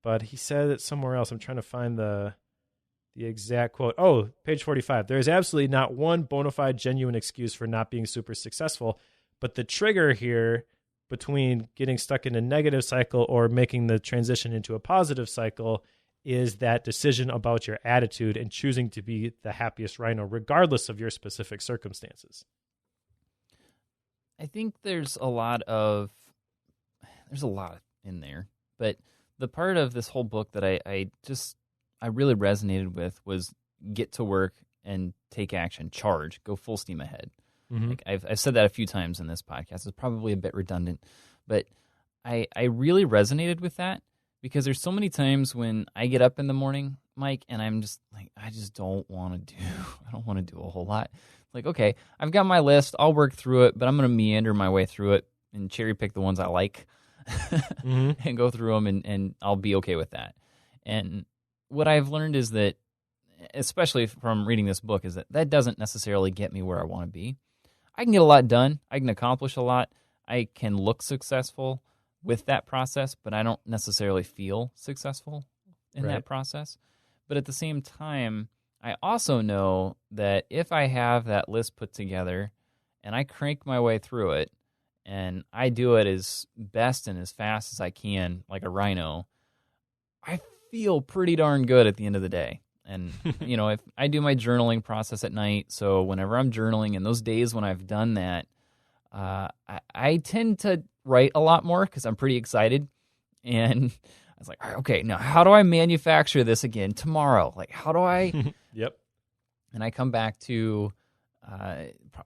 But he said it somewhere else. I'm trying to find the exact quote. Oh, page 45. There is absolutely not one bona fide, genuine excuse for not being super successful. But the trigger here between getting stuck in a negative cycle or making the transition into a positive cycle is that decision about your attitude and choosing to be the happiest rhino, regardless of your specific circumstances. I think there's a lot in there, but the part of this whole book that I really resonated with was get to work and take action, charge, go full steam ahead. Mm-hmm. Like I've said that a few times in this podcast. It's probably a bit redundant, but I really resonated with that because there's so many times when I get up in the morning, Mike, and I'm just like, I don't want to do a whole lot. Like, okay, I've got my list. I'll work through it, but I'm going to meander my way through it and cherry pick the ones I like and go through them, and I'll be okay with that. And what I've learned is that, especially from reading this book, is that doesn't necessarily get me where I want to be. I can get a lot done. I can accomplish a lot. I can look successful with that process, but I don't necessarily feel successful in that process. But at the same time, I also know that if I have that list put together and I crank my way through it and I do it as best and as fast as I can, like a rhino, I feel pretty darn good at the end of the day. And, if I do my journaling process at night, so whenever I'm journaling and those days when I've done that, I tend to write a lot more because I'm pretty excited. And I was like, all right, okay, now how do I manufacture this again tomorrow? Like, how do I? Yep. And I come back to,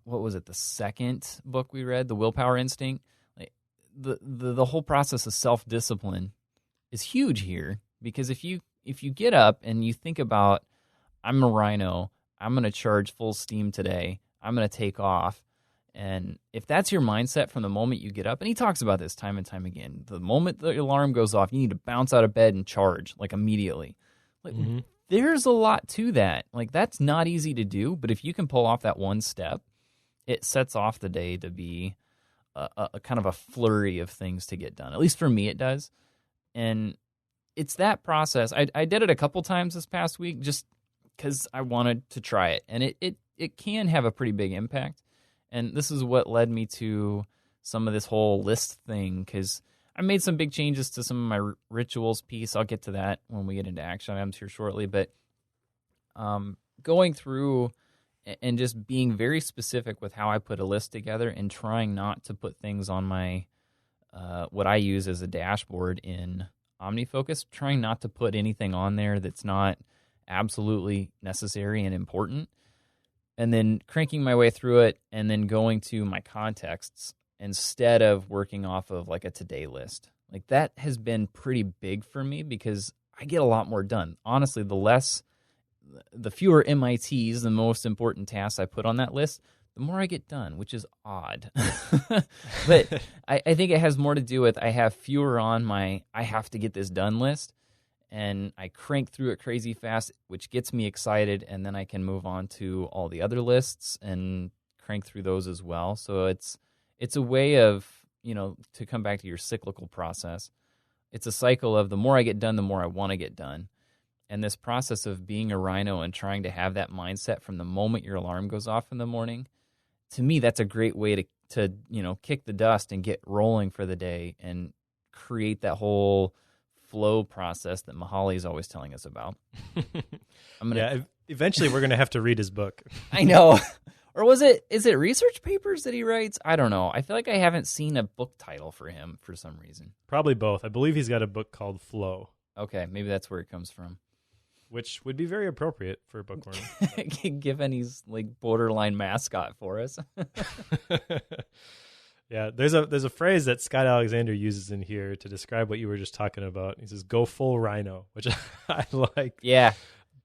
what was it, the second book we read, The Willpower Instinct? Like the whole process of self-discipline is huge here, because if you get up and you think about, I'm a rhino, I'm going to charge full steam today, I'm going to take off. And if that's your mindset from the moment you get up, and he talks about this time and time again, the moment the alarm goes off, you need to bounce out of bed and charge, like immediately. Like, there's a lot to that. Like, that's not easy to do, but if you can pull off that one step, it sets off the day to be a kind of a flurry of things to get done. At least for me, it does. And it's that process. I did it a couple times this past week just because I wanted to try it. And it can have a pretty big impact. And this is what led me to some of this whole list thing, because I made some big changes to some of my rituals piece. I'll get to that when we get into action items here shortly. But going through and just being very specific with how I put a list together and trying not to put things on my what I use as a dashboard in OmniFocus, trying not to put anything on there that's not absolutely necessary and important. And then cranking my way through it and then going to my contexts instead of working off of like a today list. Like, that has been pretty big for me because I get a lot more done. Honestly, the fewer MITs, the most important tasks I put on that list, the more I get done, which is odd. But I think it has more to do with I have fewer on my I have to get this done list. And I crank through it crazy fast, which gets me excited, and then I can move on to all the other lists and crank through those as well. So it's a way of, to come back to your cyclical process. It's a cycle of the more I get done, the more I want to get done. And this process of being a rhino and trying to have that mindset from the moment your alarm goes off in the morning, to me, that's a great way to kick the dust and get rolling for the day and create that whole flow process that Mahali is always telling us about. Eventually we're going to have to read his book. I know. Or is it research papers that he writes? I don't know. I feel like I haven't seen a book title for him for some reason. Probably both. I believe he's got a book called Flow. Okay, maybe that's where it comes from. Which would be very appropriate for a bookworm. Given he's like borderline mascot for us. Yeah, there's a phrase that Scott Alexander uses in here to describe what you were just talking about. He says, "Go full rhino," which I like. Yeah.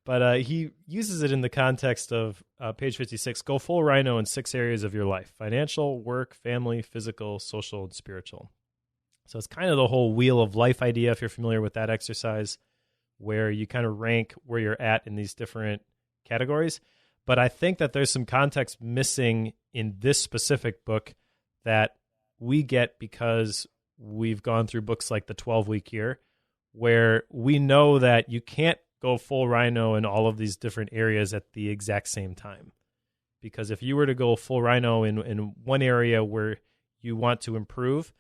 But he uses it in the context of page 56, go full rhino in 6 areas of your life: financial, work, family, physical, social, and spiritual. So it's kind of the whole wheel of life idea, if you're familiar with that exercise, where you kind of rank where you're at in these different categories. But I think that there's some context missing in this specific book that we get because we've gone through books like the 12-Week Year, where we know that you can't go full rhino in all of these different areas at the exact same time. Because if you were to go full rhino in one area where you want to improve,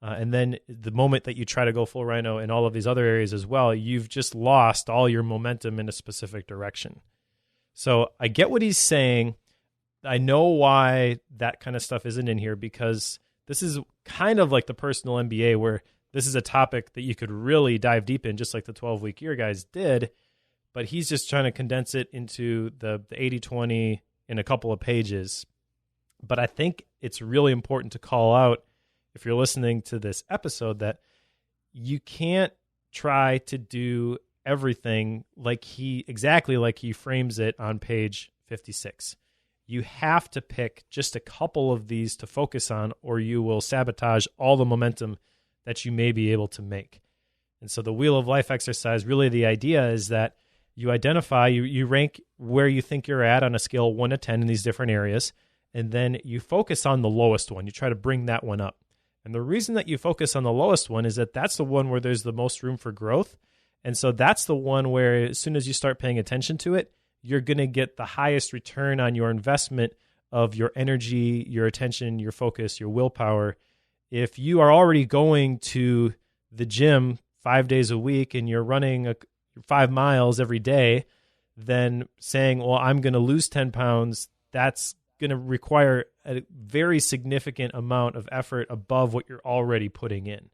And then the moment that you try to go full rhino in all of these other areas as well, you've just lost all your momentum in a specific direction. So I get what he's saying. I know why that kind of stuff isn't in here, because this is kind of like the personal MBA, where this is a topic that you could really dive deep in, just like the 12-week year guys did. But he's just trying to condense it into the 80-20 in a couple of pages. But I think it's really important to call out, if you're listening to this episode, that you can't try to do everything exactly like he frames it on page 56. You have to pick just a couple of these to focus on, or you will sabotage all the momentum that you may be able to make. And so the Wheel of Life exercise, really the idea is that you identify, you rank where you think you're at on a scale of 1 to 10 in these different areas, and then you focus on the lowest one. You try to bring that one up. And the reason that you focus on the lowest one is that that's the one where there's the most room for growth. And so that's the one where as soon as you start paying attention to it, you're going to get the highest return on your investment of your energy, your attention, your focus, your willpower. If you are already going to the gym 5 days a week and you're running 5 miles every day, then saying, well, I'm going to lose 10 pounds, that's going to require a very significant amount of effort above what you're already putting in.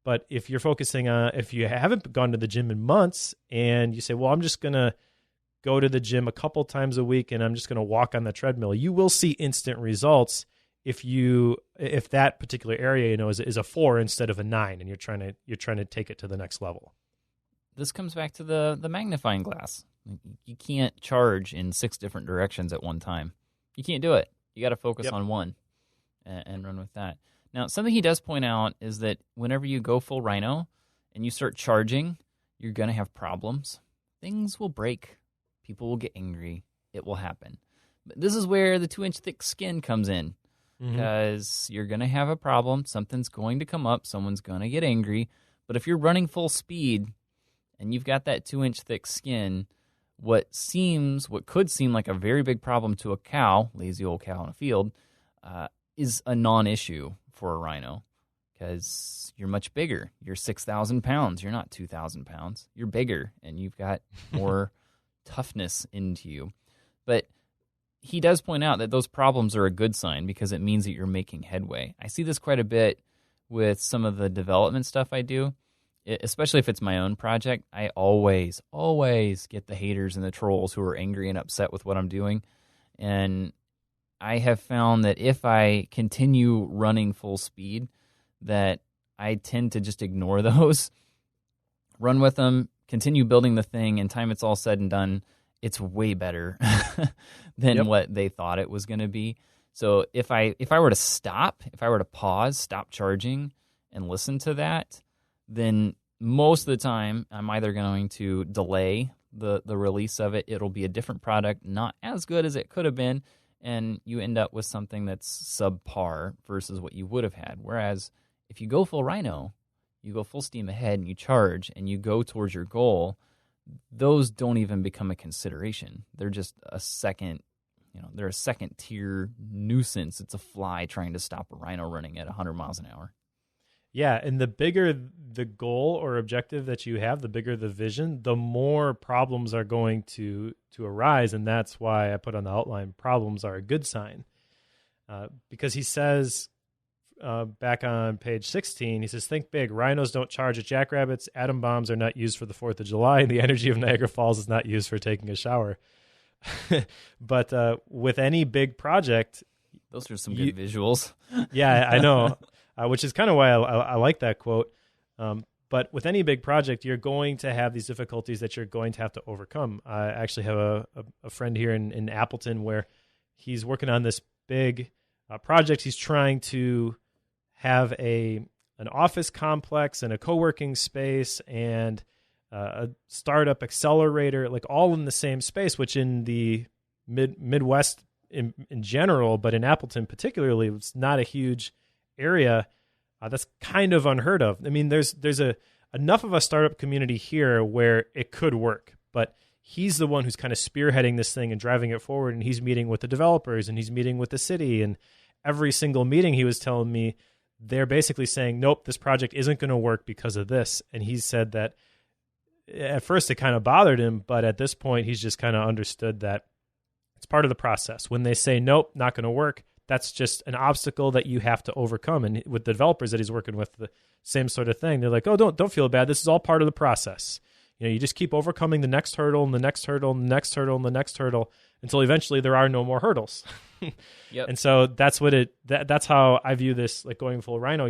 But if you're focusing on, if you haven't gone to the gym in months and you say, well, I'm just going to go to the gym a couple times a week and I'm just going to walk on the treadmill, you will see instant results if that particular area, is a 4 instead of a 9, and you're trying to take it to the next level. This comes back to the magnifying glass. You can't charge in 6 different directions at one time. You can't do it. You got to focus on one and run with that. Now, something he does point out is that whenever you go full rhino and you start charging, you're going to have problems. Things will break. People will get angry. It will happen. But this is where the 2-inch thick skin comes in, because you're going to have a problem. Something's going to come up. Someone's going to get angry. But if you're running full speed and you've got that 2-inch thick skin, what could seem like a very big problem to a cow, lazy old cow in a field, is a non-issue for a rhino, because you're much bigger. You're 6,000 pounds. You're not 2,000 pounds. You're bigger, and you've got more toughness into you. But he does point out that those problems are a good sign, because it means that you're making headway. I see this quite a bit with some of the development stuff I do, especially if it's my own project. I always get the haters and the trolls who are angry and upset with what I'm doing. And I have found that if I continue running full speed, that I tend to just ignore those, run with them, continue building the thing, and time it's all said and done, it's way better than what they thought it was going to be. So if I were to pause, stop charging, and listen to that, then most of the time I'm either going to delay the release of it. It'll be a different product, not as good as it could have been, and you end up with something that's subpar versus what you would have had. Whereas if you go full rhino, you go full steam ahead and you charge and you go towards your goal, those don't even become a consideration. They're just a second, they're a second tier nuisance. It's a fly trying to stop a rhino running at 100 miles an hour. Yeah, and the bigger the goal or objective that you have, the bigger the vision, the more problems are going to arise, and that's why I put on the outline, problems are a good sign. Because he says, back on page 16, he says, think big. Rhinos don't charge at jackrabbits. Atom bombs are not used for the 4th of July, and the energy of Niagara Falls is not used for taking a shower. But with any big project... Those are some good visuals. Yeah, I know. Which is kind of why I like that quote. But with any big project, you're going to have these difficulties that you're going to have to overcome. I actually have a friend here in Appleton where he's working on this big project. He's trying to have an office complex and a co-working space and a startup accelerator, like all in the same space, which in the Midwest in general, but in Appleton particularly, it's not a huge area. That's kind of unheard of. I mean, there's enough of a startup community here where it could work, but he's the one who's kind of spearheading this thing and driving it forward, and he's meeting with the developers and he's meeting with the city, and every single meeting he was telling me they're basically saying, nope, this project isn't going to work because of this. And he said that at first it kind of bothered him, but at this point he's just kind of understood that it's part of the process. When they say, nope, not going to work, that's just an obstacle that you have to overcome. And with the developers that he's working with, the same sort of thing. They're like, oh, don't feel bad. This is all part of the process. You just keep overcoming the next hurdle and the next hurdle and the next hurdle and the next hurdle until eventually there are no more hurdles. Yep. And so that's what that's how I view this, like going full rhino.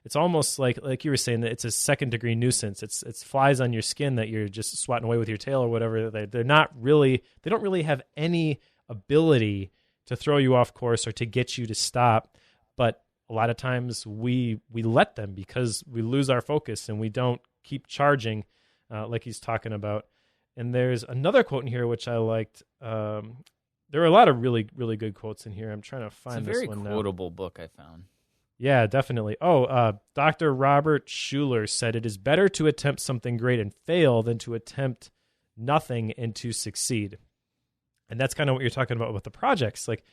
It's almost like you were saying, that it's a second degree nuisance. It's flies on your skin that you're just swatting away with your tail or whatever. They don't really have any ability to throw you off course or to get you to stop. But a lot of times we let them because we lose our focus and we don't keep charging. Like he's talking about. And there's another quote in here which I liked. There are a lot of really, really good quotes in here. I'm trying to find this one now. It's a very quotable book I found. Yeah, definitely. Dr. Robert Schuller said, "It is better to attempt something great and fail than to attempt nothing and to succeed." And that's kind of what you're talking about with the projects. Like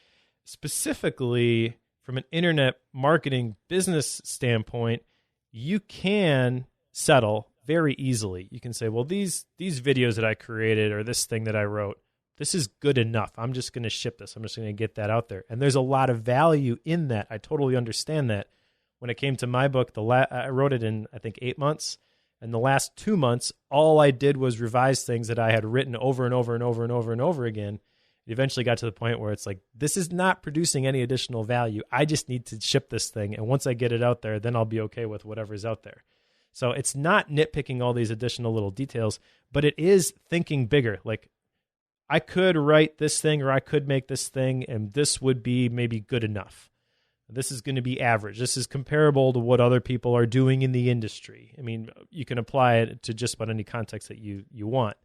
specifically from an internet marketing business standpoint, you can settle very easily. You can say, well, these videos that I created or this thing that I wrote, this is good enough. I'm just going to ship this. I'm just going to get that out there. And there's a lot of value in that. I totally understand that. When it came to my book, I wrote it in, I think, 8 months. And the last 2 months, all I did was revise things that I had written over and over and over and over and over again. It eventually got to the point where it's like, this is not producing any additional value. I just need to ship this thing. And once I get it out there, then I'll be okay with whatever's out there. So it's not nitpicking all these additional little details, but it is thinking bigger. Like, I could write this thing or I could make this thing, and this would be maybe good enough. This is going to be average. This is comparable to what other people are doing in the industry. I mean, you can apply it to just about any context that you want.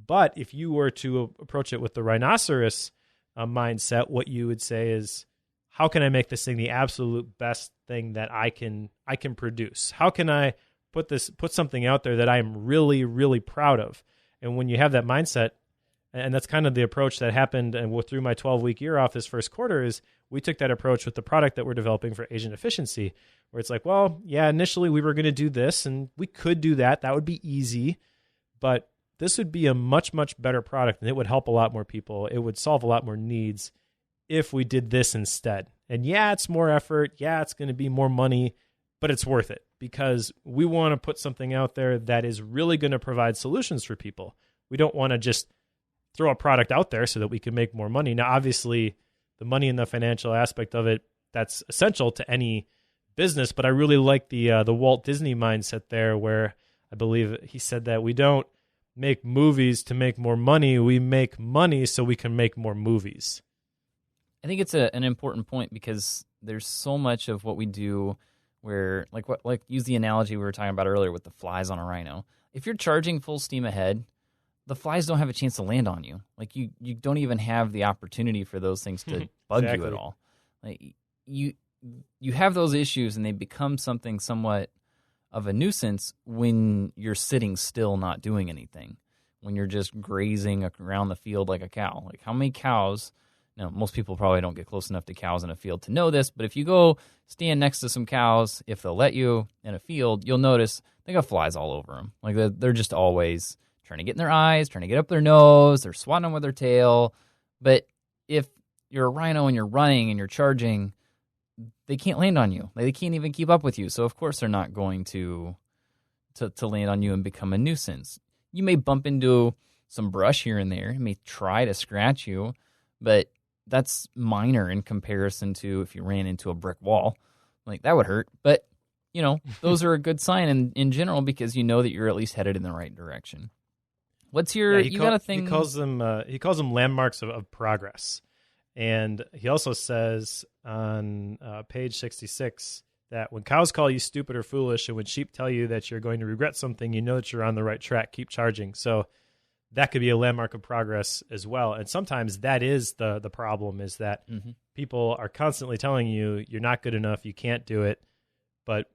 But if you were to approach it with the Rhinoceros mindset, what you would say is, how can I make this thing the absolute best thing that I can produce? How can I put something out there that I am really, really proud of? And when you have that mindset, and that's kind of the approach that happened and through my 12-week year off this first quarter, is we took that approach with the product that we're developing for agent efficiency, where it's like, well, yeah, initially we were going to do this and we could do that. That would be easy, but this would be a much, much better product and it would help a lot more people. It would solve a lot more needs if we did this instead. And yeah, it's more effort. Yeah, it's going to be more money, but it's worth it because we want to put something out there that is really going to provide solutions for people. We don't want to just throw a product out there so that we can make more money. Now, obviously, the money and the financial aspect of it, that's essential to any business, but I really like the Walt Disney mindset there, where I believe he said that we don't make movies to make more money. We make money so we can make more movies. I think it's an important point because there's so much of what we do where, like use the analogy we were talking about earlier with the flies on a rhino. If you're charging full steam ahead, the flies don't have a chance to land on you. Like you don't even have the opportunity for those things to bug you at all. Like you have those issues and they become something somewhat of a nuisance when you're sitting still not doing anything, when you're just grazing around the field like a cow. Like how many cows, now most people probably don't get close enough to cows in a field to know this, but if you go stand next to some cows, if they'll let you in a field, you'll notice they got flies all over them. Like they're just always trying to get in their eyes, trying to get up their nose, they're swatting them with their tail. But if you're a rhino and you're running and you're charging, they can't land on you. They can't even keep up with you. So of course they're not going to land on you and become a nuisance. You may bump into some brush here and there. It may try to scratch you, but that's minor in comparison to if you ran into a brick wall. Like that would hurt. But those are a good sign in general because you know that you're at least headed in the right direction. What's your? Got a thing? He calls them landmarks of progress, and he also says on page 66 that when cows call you stupid or foolish, and when sheep tell you that you're going to regret something, you know that you're on the right track. Keep charging. So that could be a landmark of progress as well. And sometimes that is the problem, is that people are constantly telling you you're not good enough, you can't do it. But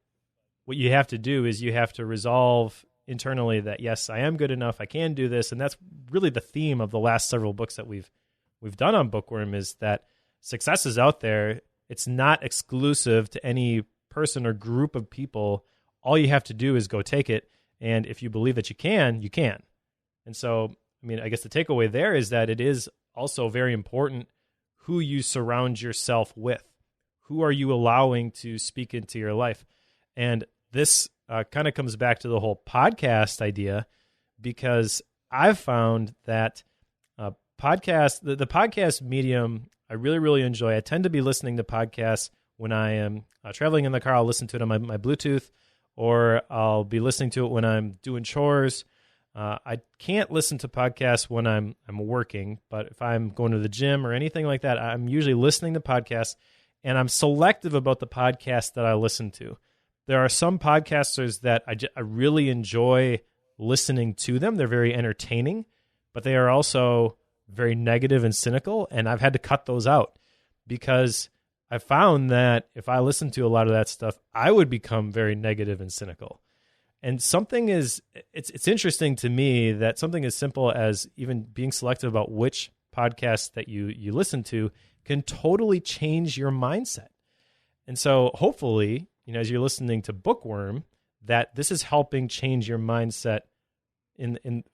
what you have to do is you have to resolve internally that, yes, I am good enough, I can do this. And that's really the theme of the last several books that we've done on Bookworm, is that success is out there. It's not exclusive to any person or group of people, all you have to do is go take it. And if you believe that you can, you can. And so, I mean, I guess the takeaway there is that it is also very important who you surround yourself with. Who are you allowing to speak into your life? And this kind of comes back to the whole podcast idea, because I've found that the podcast medium, I really, really enjoy. I tend to be listening to podcasts when I am traveling in the car. I'll listen to it on my Bluetooth, or I'll be listening to it when I'm doing chores. I can't listen to podcasts when I'm working, but if I'm going to the gym or anything like that, I'm usually listening to podcasts, and I'm selective about the podcasts that I listen to. There are some podcasters that I really enjoy listening to them. They're very entertaining, but they are also very negative and cynical, and I've had to cut those out because I found that if I listened to a lot of that stuff, I would become very negative and cynical. And it's interesting to me that something as simple as even being selective about which podcasts that you listen to can totally change your mindset. And so hopefully, as you're listening to Bookworm, that this is helping change your mindset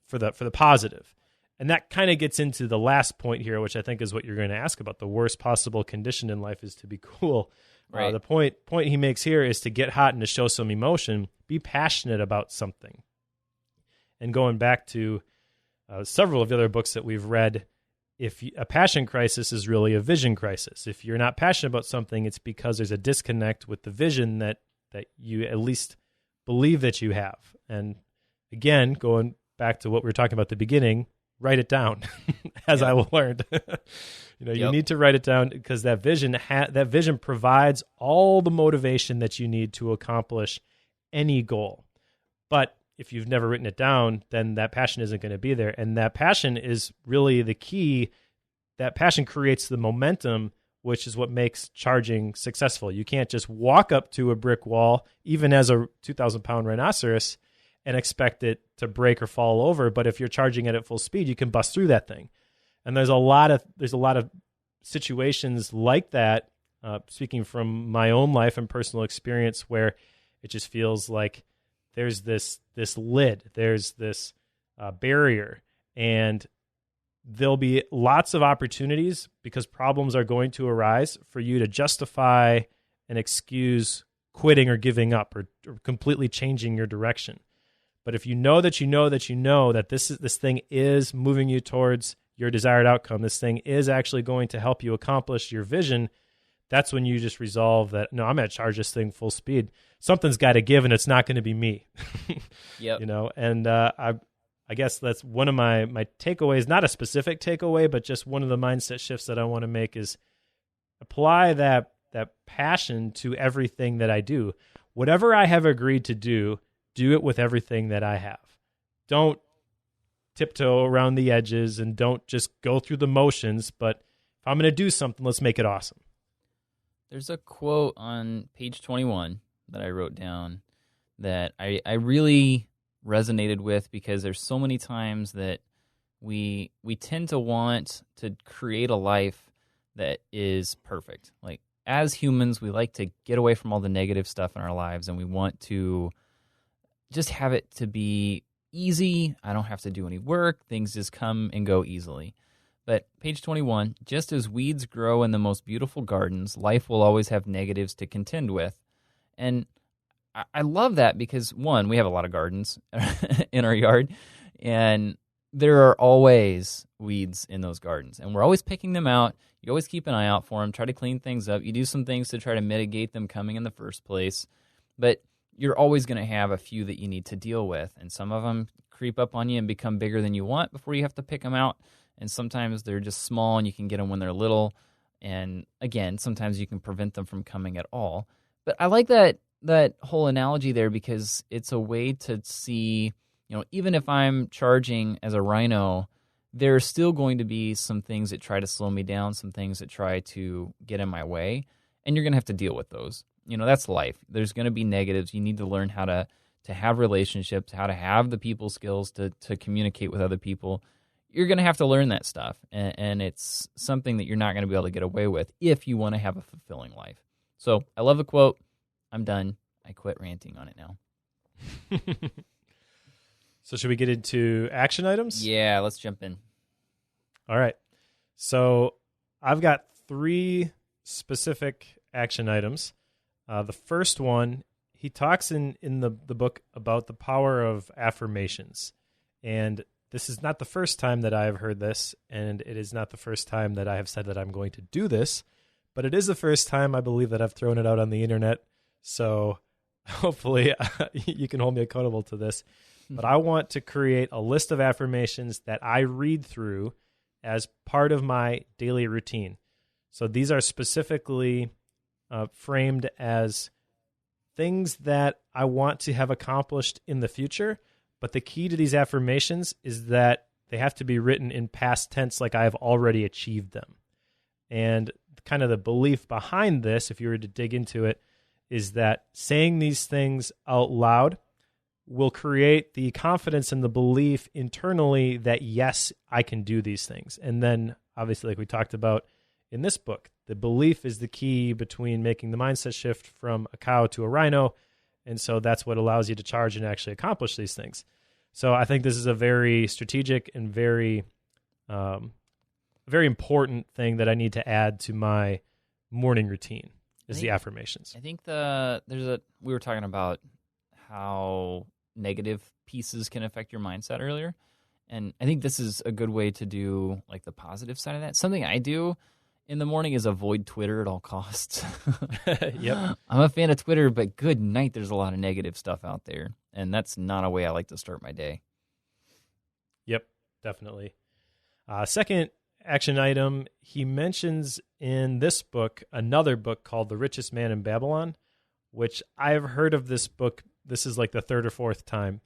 for the positive. And that kind of gets into the last point here, which I think is what you're going to ask about. The worst possible condition in life is to be cool. Right. The point he makes here is to get hot and to show some emotion. Be passionate about something. And going back to several of the other books that we've read, a passion crisis is really a vision crisis. If you're not passionate about something, it's because there's a disconnect with the vision that you at least believe that you have. And again, going back to what we were talking about at the beginning, write it down, as I learned. You need to write it down, because that vision provides all the motivation that you need to accomplish any goal. But if you've never written it down, then that passion isn't going to be there. And that passion is really the key. That passion creates the momentum, which is what makes charging successful. You can't just walk up to a brick wall, even as a 2,000-pound rhinoceros, and expect it to break or fall over. But if you're charging it at full speed, you can bust through that thing. And there's a lot of situations like that, speaking from my own life and personal experience, where it just feels like there's this lid, there's this barrier, and there'll be lots of opportunities, because problems are going to arise, for you to justify and excuse quitting or giving up or completely changing your direction. But if you know that this thing is moving you towards your desired outcome, this thing is actually going to help you accomplish your vision, that's when you just resolve that, no, I'm going to charge this thing full speed. Something's got to give, and it's not going to be me. Yep. And I guess that's one of my takeaways, not a specific takeaway, but just one of the mindset shifts that I want to make is apply that passion to everything that I do. Whatever I have agreed to do it with everything that I have. Don't tiptoe around the edges, and don't just go through the motions, but if I'm going to do something, let's make it awesome. There's a quote on page 21 that I wrote down that I really resonated with, because there's so many times that we tend to want to create a life that is perfect. Like, as humans, we like to get away from all the negative stuff in our lives, and we want to just have it to be easy. I don't have to do any work. Things just come and go easily. But page 21, just as weeds grow in the most beautiful gardens, life will always have negatives to contend with. And I love that, because, one, we have a lot of gardens in our yard, and there are always weeds in those gardens, and we're always picking them out. You always keep an eye out for them, try to clean things up. You do some things to try to mitigate them coming in the first place, but you're always going to have a few that you need to deal with, and some of them creep up on you and become bigger than you want before you have to pick them out, and sometimes they're just small and you can get them when they're little, and again, sometimes you can prevent them from coming at all. But I like that whole analogy there, because it's a way to see, even if I'm charging as a rhino, there's still going to be some things that try to slow me down, some things that try to get in my way, and you're going to have to deal with those. That's life. There's going to be negatives. You need to learn how to have relationships, how to have the people skills to communicate with other people. You're going to have to learn that stuff, and it's something that you're not going to be able to get away with if you want to have a fulfilling life. So I love the quote. I'm done. I quit ranting on it now. So should we get into action items? Yeah, let's jump in. All right. So I've got 3 specific action items. The first one, he talks in the book about the power of affirmations. And this is not the first time that I have heard this, and it is not the first time that I have said that I'm going to do this, but it is the first time I believe that I've thrown it out on the internet. So hopefully you can hold me accountable to this. But I want to create a list of affirmations that I read through as part of my daily routine. So these are specifically framed as things that I want to have accomplished in the future. But the key to these affirmations is that they have to be written in past tense, like I have already achieved them. And kind of the belief behind this, if you were to dig into it, is that saying these things out loud will create the confidence and the belief internally that, yes, I can do these things. And then, obviously, like we talked about in this book, the belief is the key between making the mindset shift from a cow to a rhino. And so that's what allows you to charge and actually accomplish these things. So I think this is a very strategic and very, very important thing that I need to add to my morning routine is the affirmations. I think we were talking about how negative pieces can affect your mindset earlier. And I think this is a good way to do like the positive side of that. Something I do in the morning is avoid Twitter at all costs. Yep. I'm a fan of Twitter, but good night, there's a lot of negative stuff out there. And that's not a way I like to start my day. Yep, definitely. Second action item, he mentions in this book, another book called The Richest Man in Babylon, which I've heard of this book. This is like the 3rd or 4th time.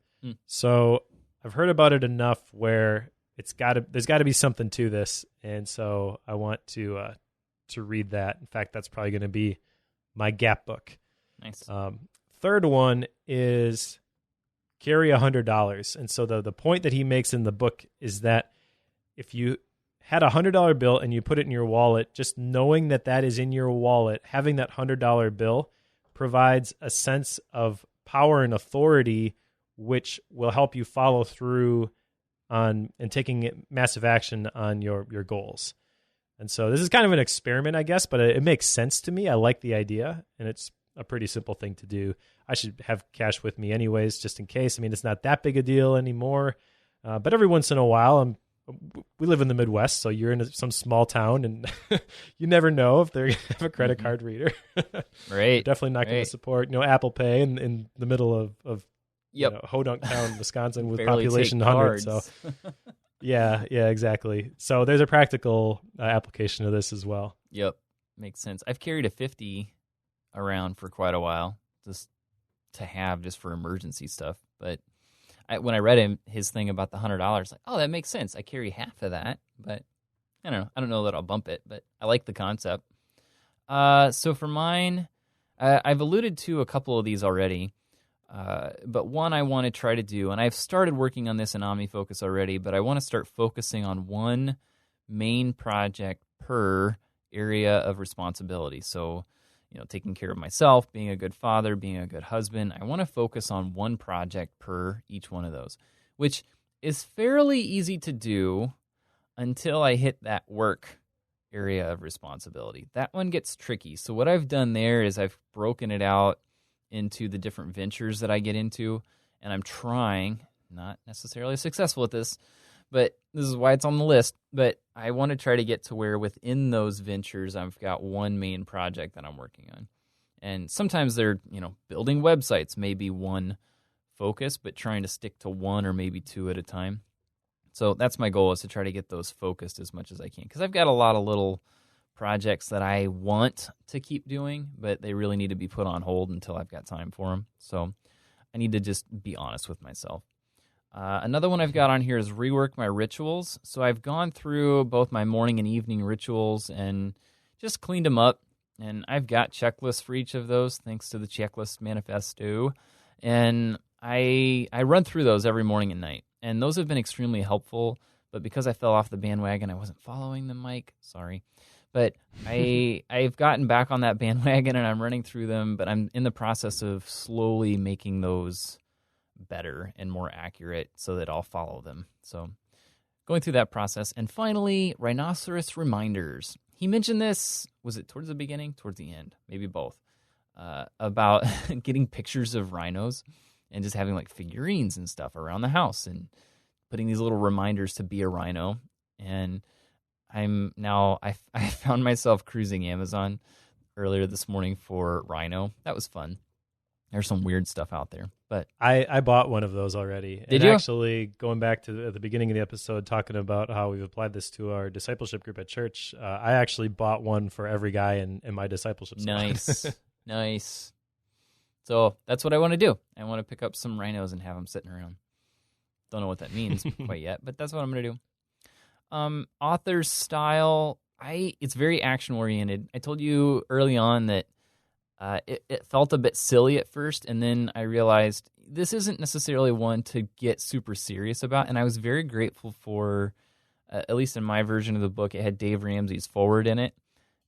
So I've heard about it enough where there's got to be something to this. And so I want to read that. In fact, that's probably going to be my gap book. Nice. Third one is carry $100. And so the point that he makes in the book is that if you had a $100 bill and you put it in your wallet, just knowing that that is in your wallet, having that $100 bill provides a sense of power and authority, which will help you follow through on and taking massive action on your goals. And so this is kind of an experiment, I guess, but it makes sense to me. I like the idea, and it's a pretty simple thing to do. I should have cash with me anyways, just in case. I mean, it's not that big a deal anymore, but every once in a while, we live in the Midwest, so you're in some small town, and you never know if they have a credit card reader. Right. Definitely not going to support, Apple Pay in the middle of Hodunk Town, Wisconsin, with population 100. So yeah, exactly. So there's a practical application of this as well. Yep, makes sense. I've carried a 50 around for quite a while, just to have just for emergency stuff. But when I read his thing about the $100, like, oh, that makes sense. I carry half of that, but I don't know that I'll bump it, but I like the concept. So for mine, I've alluded to a couple of these already. But one I want to try to do, and I've started working on this in OmniFocus already, but I want to start focusing on one main project per area of responsibility. So, taking care of myself, being a good father, being a good husband. I want to focus on one project per each one of those, which is fairly easy to do until I hit that work area of responsibility. That one gets tricky. So what I've done there is I've broken it out into the different ventures that I get into, and I'm trying, not necessarily successful at this, but this is why it's on the list, but I want to try to get to where within those ventures I've got one main project that I'm working on. And sometimes they're, building websites may be one focus, but trying to stick to one or maybe two at a time. So that's my goal, is to try to get those focused as much as I can, because I've got a lot of little projects that I want to keep doing, but they really need to be put on hold until I've got time for them. So I need to just be honest with myself. Another one I've got on here is rework my rituals. So I've gone through both my morning and evening rituals and just cleaned them up. And I've got checklists for each of those, thanks to the checklist manifesto. And I run through those every morning and night. And those have been extremely helpful. But because I fell off the bandwagon, I wasn't following them, Mike. Sorry. But I've gotten back on that bandwagon and I'm running through them, but I'm in the process of slowly making those better and more accurate so that I'll follow them. So going through that process. And finally, Rhinoceros reminders. He mentioned this, was it towards the beginning? Towards the end, maybe both, about getting pictures of rhinos and just having like figurines and stuff around the house and putting these little reminders to be a rhino. And I found myself cruising Amazon earlier this morning for rhino. That was fun. There's some weird stuff out there, but I bought one of those already. Did you? Actually, going back to the beginning of the episode, talking about how we've applied this to our discipleship group at church, I actually bought one for every guy in my discipleship squad. Nice, nice. So that's what I want to do. I want to pick up some rhinos and have them sitting around. Don't know what that means quite yet, but that's what I'm going to do. Author's style, it's very action oriented. I told you early on that it felt a bit silly at first, and then I realized this isn't necessarily one to get super serious about, and I was very grateful for, at least in my version of the book, it had Dave Ramsey's foreword in it,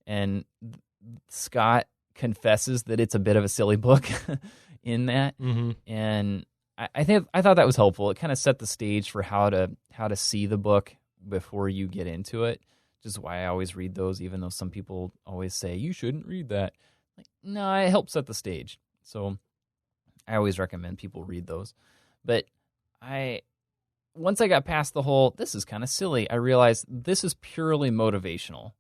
and Scott confesses that it's a bit of a silly book in that, and I thought that was helpful. It kind of set the stage for how to see the book before you get into it, which is why I always read those, even though some people always say, you shouldn't read that. Like, no, it helps set the stage. So I always recommend people read those. But once I got past the whole, this is kind of silly, I realized this is purely motivational.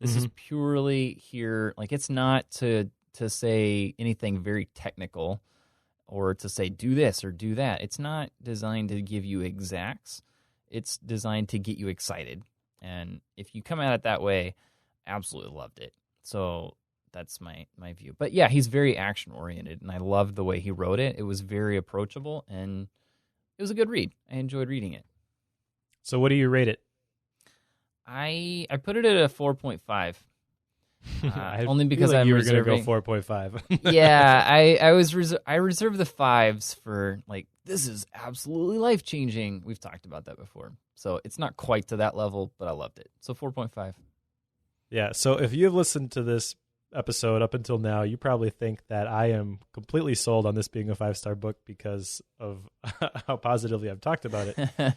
This is purely here, like it's not to say anything very technical or to say do this or do that. It's not designed to give you exacts. It's designed to get you excited. And if you come at it that way, absolutely loved it. So that's my view. But yeah, he's very action-oriented, and I loved the way he wrote it. It was very approachable, and it was a good read. I enjoyed reading it. So what do you rate it? I put it at a 4.5. Only because like I'm you were reserving. going to go 4.5. Yeah, I reserve the 5s for like this is absolutely life changing. We've talked about that before, so it's not quite to that level, but I loved it. So 4.5. Yeah. So if you've listened to this episode up until now, you probably think that I am completely sold on this being a 5-star book because of how positively I've talked about it.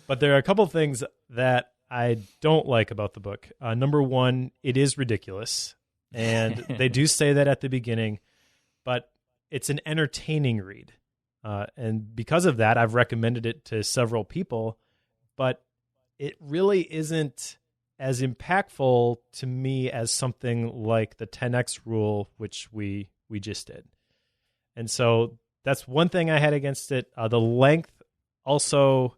But there are a couple things that I don't like about the book. Number one, it is ridiculous. And they do say that at the beginning, but it's an entertaining read. And because of that, I've recommended it to several people, but it really isn't as impactful to me as something like the 10X rule, which we just did. And so that's one thing I had against it. The length also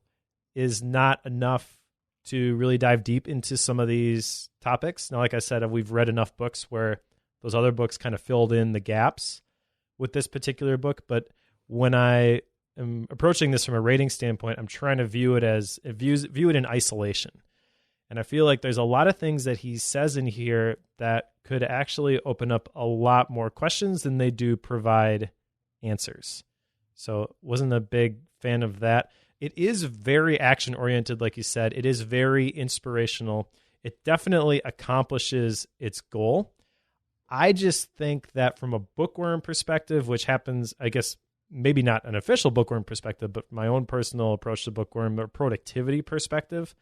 is not enough to really dive deep into some of these topics. Now, like I said, we've read enough books where those other books kind of filled in the gaps with this particular book. But when I am approaching this from a rating standpoint, I'm trying to view it in isolation. And I feel like there's a lot of things that he says in here that could actually open up a lot more questions than they do provide answers. So wasn't a big fan of that. It is very action-oriented, like you said. It is very inspirational. It definitely accomplishes its goal. I just think that from a bookworm perspective, which happens, I guess, maybe not an official bookworm perspective, but my own personal approach to bookworm or productivity perspective,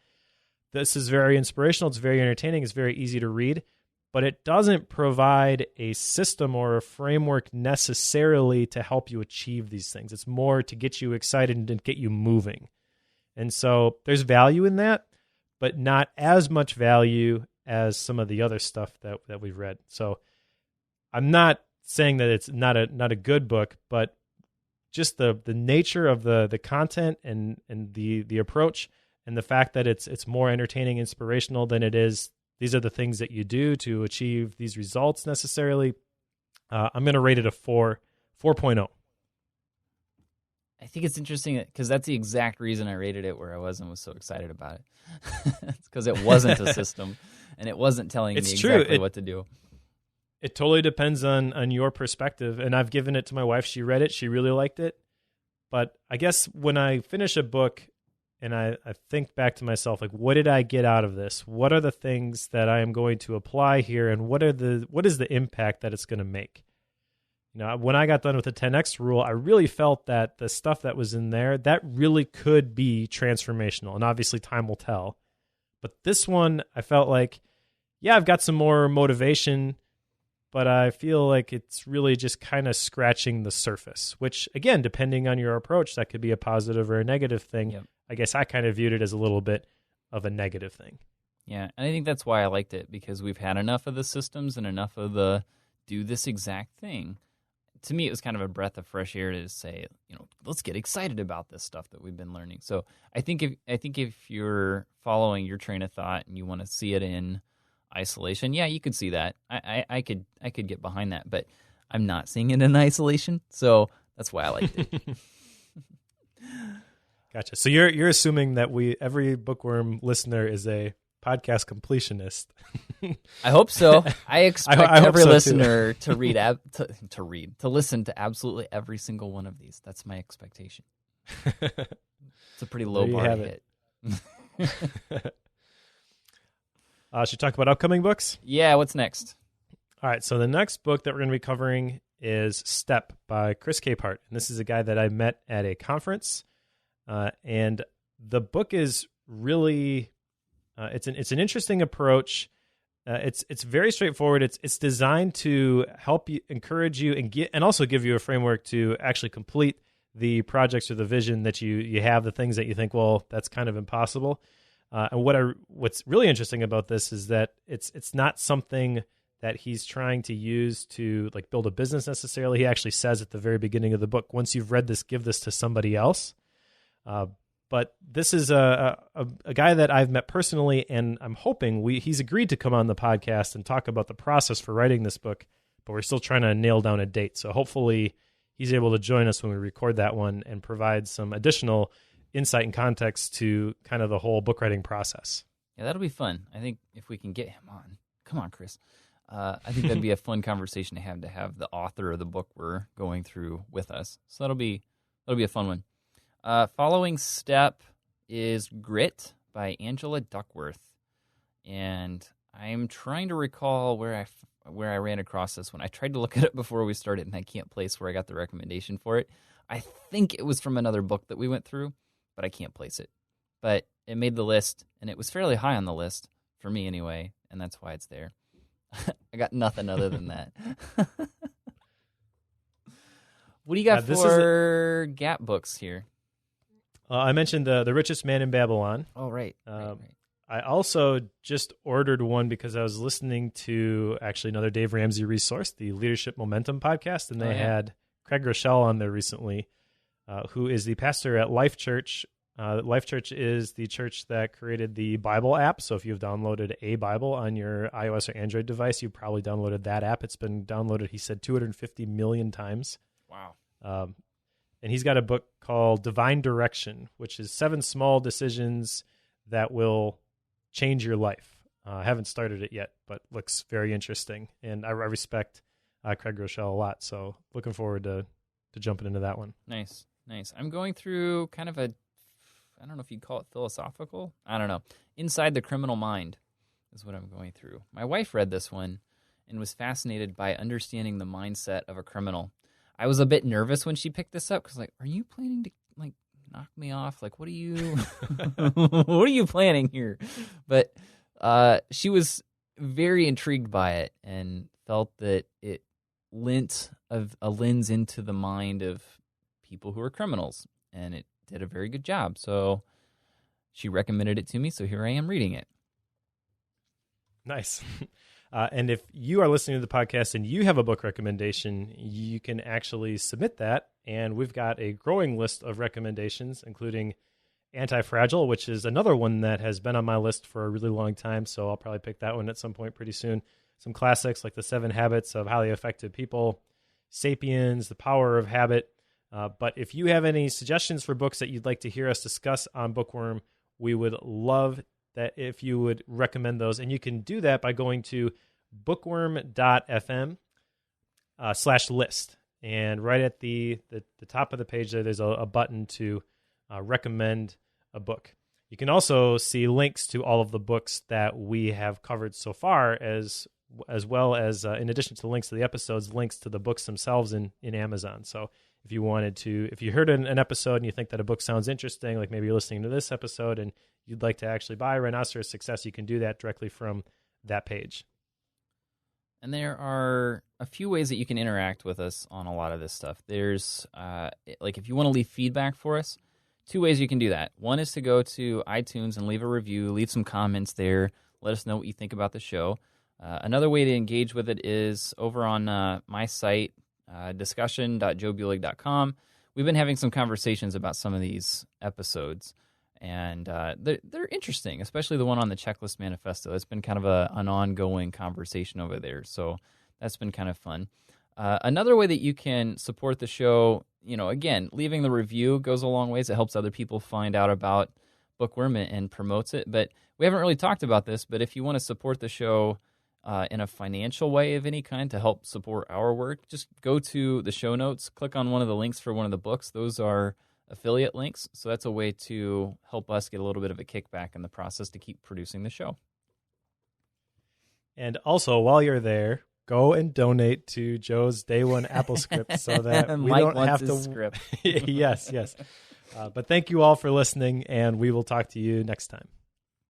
this is very inspirational. It's very entertaining. It's very easy to read, but it doesn't provide a system or a framework necessarily to help you achieve these things. It's more to get you excited and get you moving. And so there's value in that, but not as much value as some of the other stuff that we've read. So I'm not saying that it's not a good book, but just the nature of the content and the approach, and the fact that it's more entertaining, inspirational than it is, these are the things that you do to achieve these results necessarily. I'm going to rate it a 4.0. I think it's interesting because that's the exact reason I rated it where I was so excited about it. It's because it wasn't a system and it wasn't telling me exactly what to do. It totally depends on your perspective. And I've given it to my wife. She read it. She really liked it. But I guess when I finish a book, and I think back to myself, like, what did I get out of this? What are the things that I am going to apply here, and what is the impact that it's going to make? When I got done with the 10X rule, I really felt that the stuff that was in there, that really could be transformational. And obviously time will tell. But this one, I felt like, yeah, I've got some more motivation, but I feel like it's really just kind of scratching the surface, which, again, depending on your approach, that could be a positive or a negative thing. Yep. I guess I kind of viewed it as a little bit of a negative thing. Yeah, and I think that's why I liked it, because we've had enough of the systems and enough of the do this exact thing. To me, it was kind of a breath of fresh air to say, let's get excited about this stuff that we've been learning. So I think if you're following your train of thought and you want to see it in isolation, yeah, you could see that. I could get behind that, but I'm not seeing it in isolation, so that's why I liked it. Gotcha. So you're assuming that every Bookworm listener is a podcast completionist. I hope so. I expect I hope every so listener to listen to absolutely every single one of these. That's my expectation. It's a pretty low bar to hit. Should we talk about upcoming books? Yeah, what's next? All right, so the next book that we're going to be covering is Step by Chris Capehart. And this is a guy that I met at a conference. And the book is really... it's an interesting approach. It's very straightforward. It's designed to help you, encourage you, and also give you a framework to actually complete the projects or the vision that you have, the things that you think, well, that's kind of impossible. And what's really interesting about this is that it's not something that he's trying to use to like build a business necessarily. He actually says at the very beginning of the book, once you've read this, give this to somebody else. But this is a guy that I've met personally, and I'm hoping he's agreed to come on the podcast and talk about the process for writing this book, but we're still trying to nail down a date. So hopefully he's able to join us when we record that one and provide some additional insight and context to kind of the whole book writing process. Yeah, that'll be fun. I think if we can get him on. Come on, Chris. I think that'd be a fun conversation to have the author of the book we're going through with us. So that'll be a fun one. Following step is Grit by Angela Duckworth, and I'm trying to recall where I ran across this one. I tried to look at it before we started, and I can't place where I got the recommendation for it. I think it was from another book that we went through, but I can't place it. But it made the list, and it was fairly high on the list, for me anyway, and that's why it's there. I got nothing other than that. What do you got for Gap books here? I mentioned the Richest Man in Babylon. Oh, right. I also just ordered one because I was listening to actually another Dave Ramsey resource, the Leadership Momentum podcast, and they had Craig Rochelle on there recently, who is the pastor at Life Church. Life Church is the church that created the Bible app. So if you've downloaded a Bible on your iOS or Android device, you probably downloaded that app. It's been downloaded, he said, 250 million times. Wow. And he's got a book called Divine Direction, which is 7 small decisions that will change your life. I haven't started it yet, but looks very interesting. And I respect Craig Rochelle a lot, so looking forward to jumping into that one. Nice. I'm going through kind of I don't know if you'd call it philosophical. I don't know. Inside the Criminal Mind is what I'm going through. My wife read this one and was fascinated by understanding the mindset of a criminal. I was a bit nervous when she picked this up because, like, are you planning to like knock me off? Like, what are you, what are you planning here? But she was very intrigued by it and felt that it lent a lens into the mind of people who are criminals, and it did a very good job. So she recommended it to me, so here I am reading it. Nice. And if you are listening to the podcast and you have a book recommendation, you can actually submit that. And we've got a growing list of recommendations, including Anti-Fragile, which is another one that has been on my list for a really long time. So I'll probably pick that one at some point pretty soon. Some classics like The 7 Habits of Highly Effective People, Sapiens, The Power of Habit. But if you have any suggestions for books that you'd like to hear us discuss on Bookworm, we would love that if you would recommend those. And you can do that by going to bookworm.fm/list. And right at the top of the page there's a button to recommend a book. You can also see links to all of the books that we have covered so far, as well as, in addition to the links to the episodes, links to the books themselves in Amazon. So if you heard an episode and you think that a book sounds interesting, like maybe you're listening to this episode and you'd like to actually buy Rhinoceros Success, you can do that directly from that page. And there are a few ways that you can interact with us on a lot of this stuff. There's, like, if you want to leave feedback for us, 2 ways you can do that. One is to go to iTunes and leave a review, leave some comments there, let us know what you think about the show. Another way to engage with it is over on my site, discussion.joebulig.com. We've been having some conversations about some of these episodes, and they're interesting, especially the one on the Checklist Manifesto. It's been kind of an ongoing conversation over there, so that's been kind of fun. Another way that you can support the show, again, leaving the review goes a long ways. It helps other people find out about Bookworm and promotes it. But we haven't really talked about this, but if you want to support the show in a financial way of any kind to help support our work, just go to the show notes, click on one of the links for one of the books. Those are affiliate links, so that's a way to help us get a little bit of a kickback in the process to keep producing the show. And also, while you're there, go and donate to Joe's Day One Apple script so that we Mike don't wants have his to. Script. Yes. But thank you all for listening, and we will talk to you next time.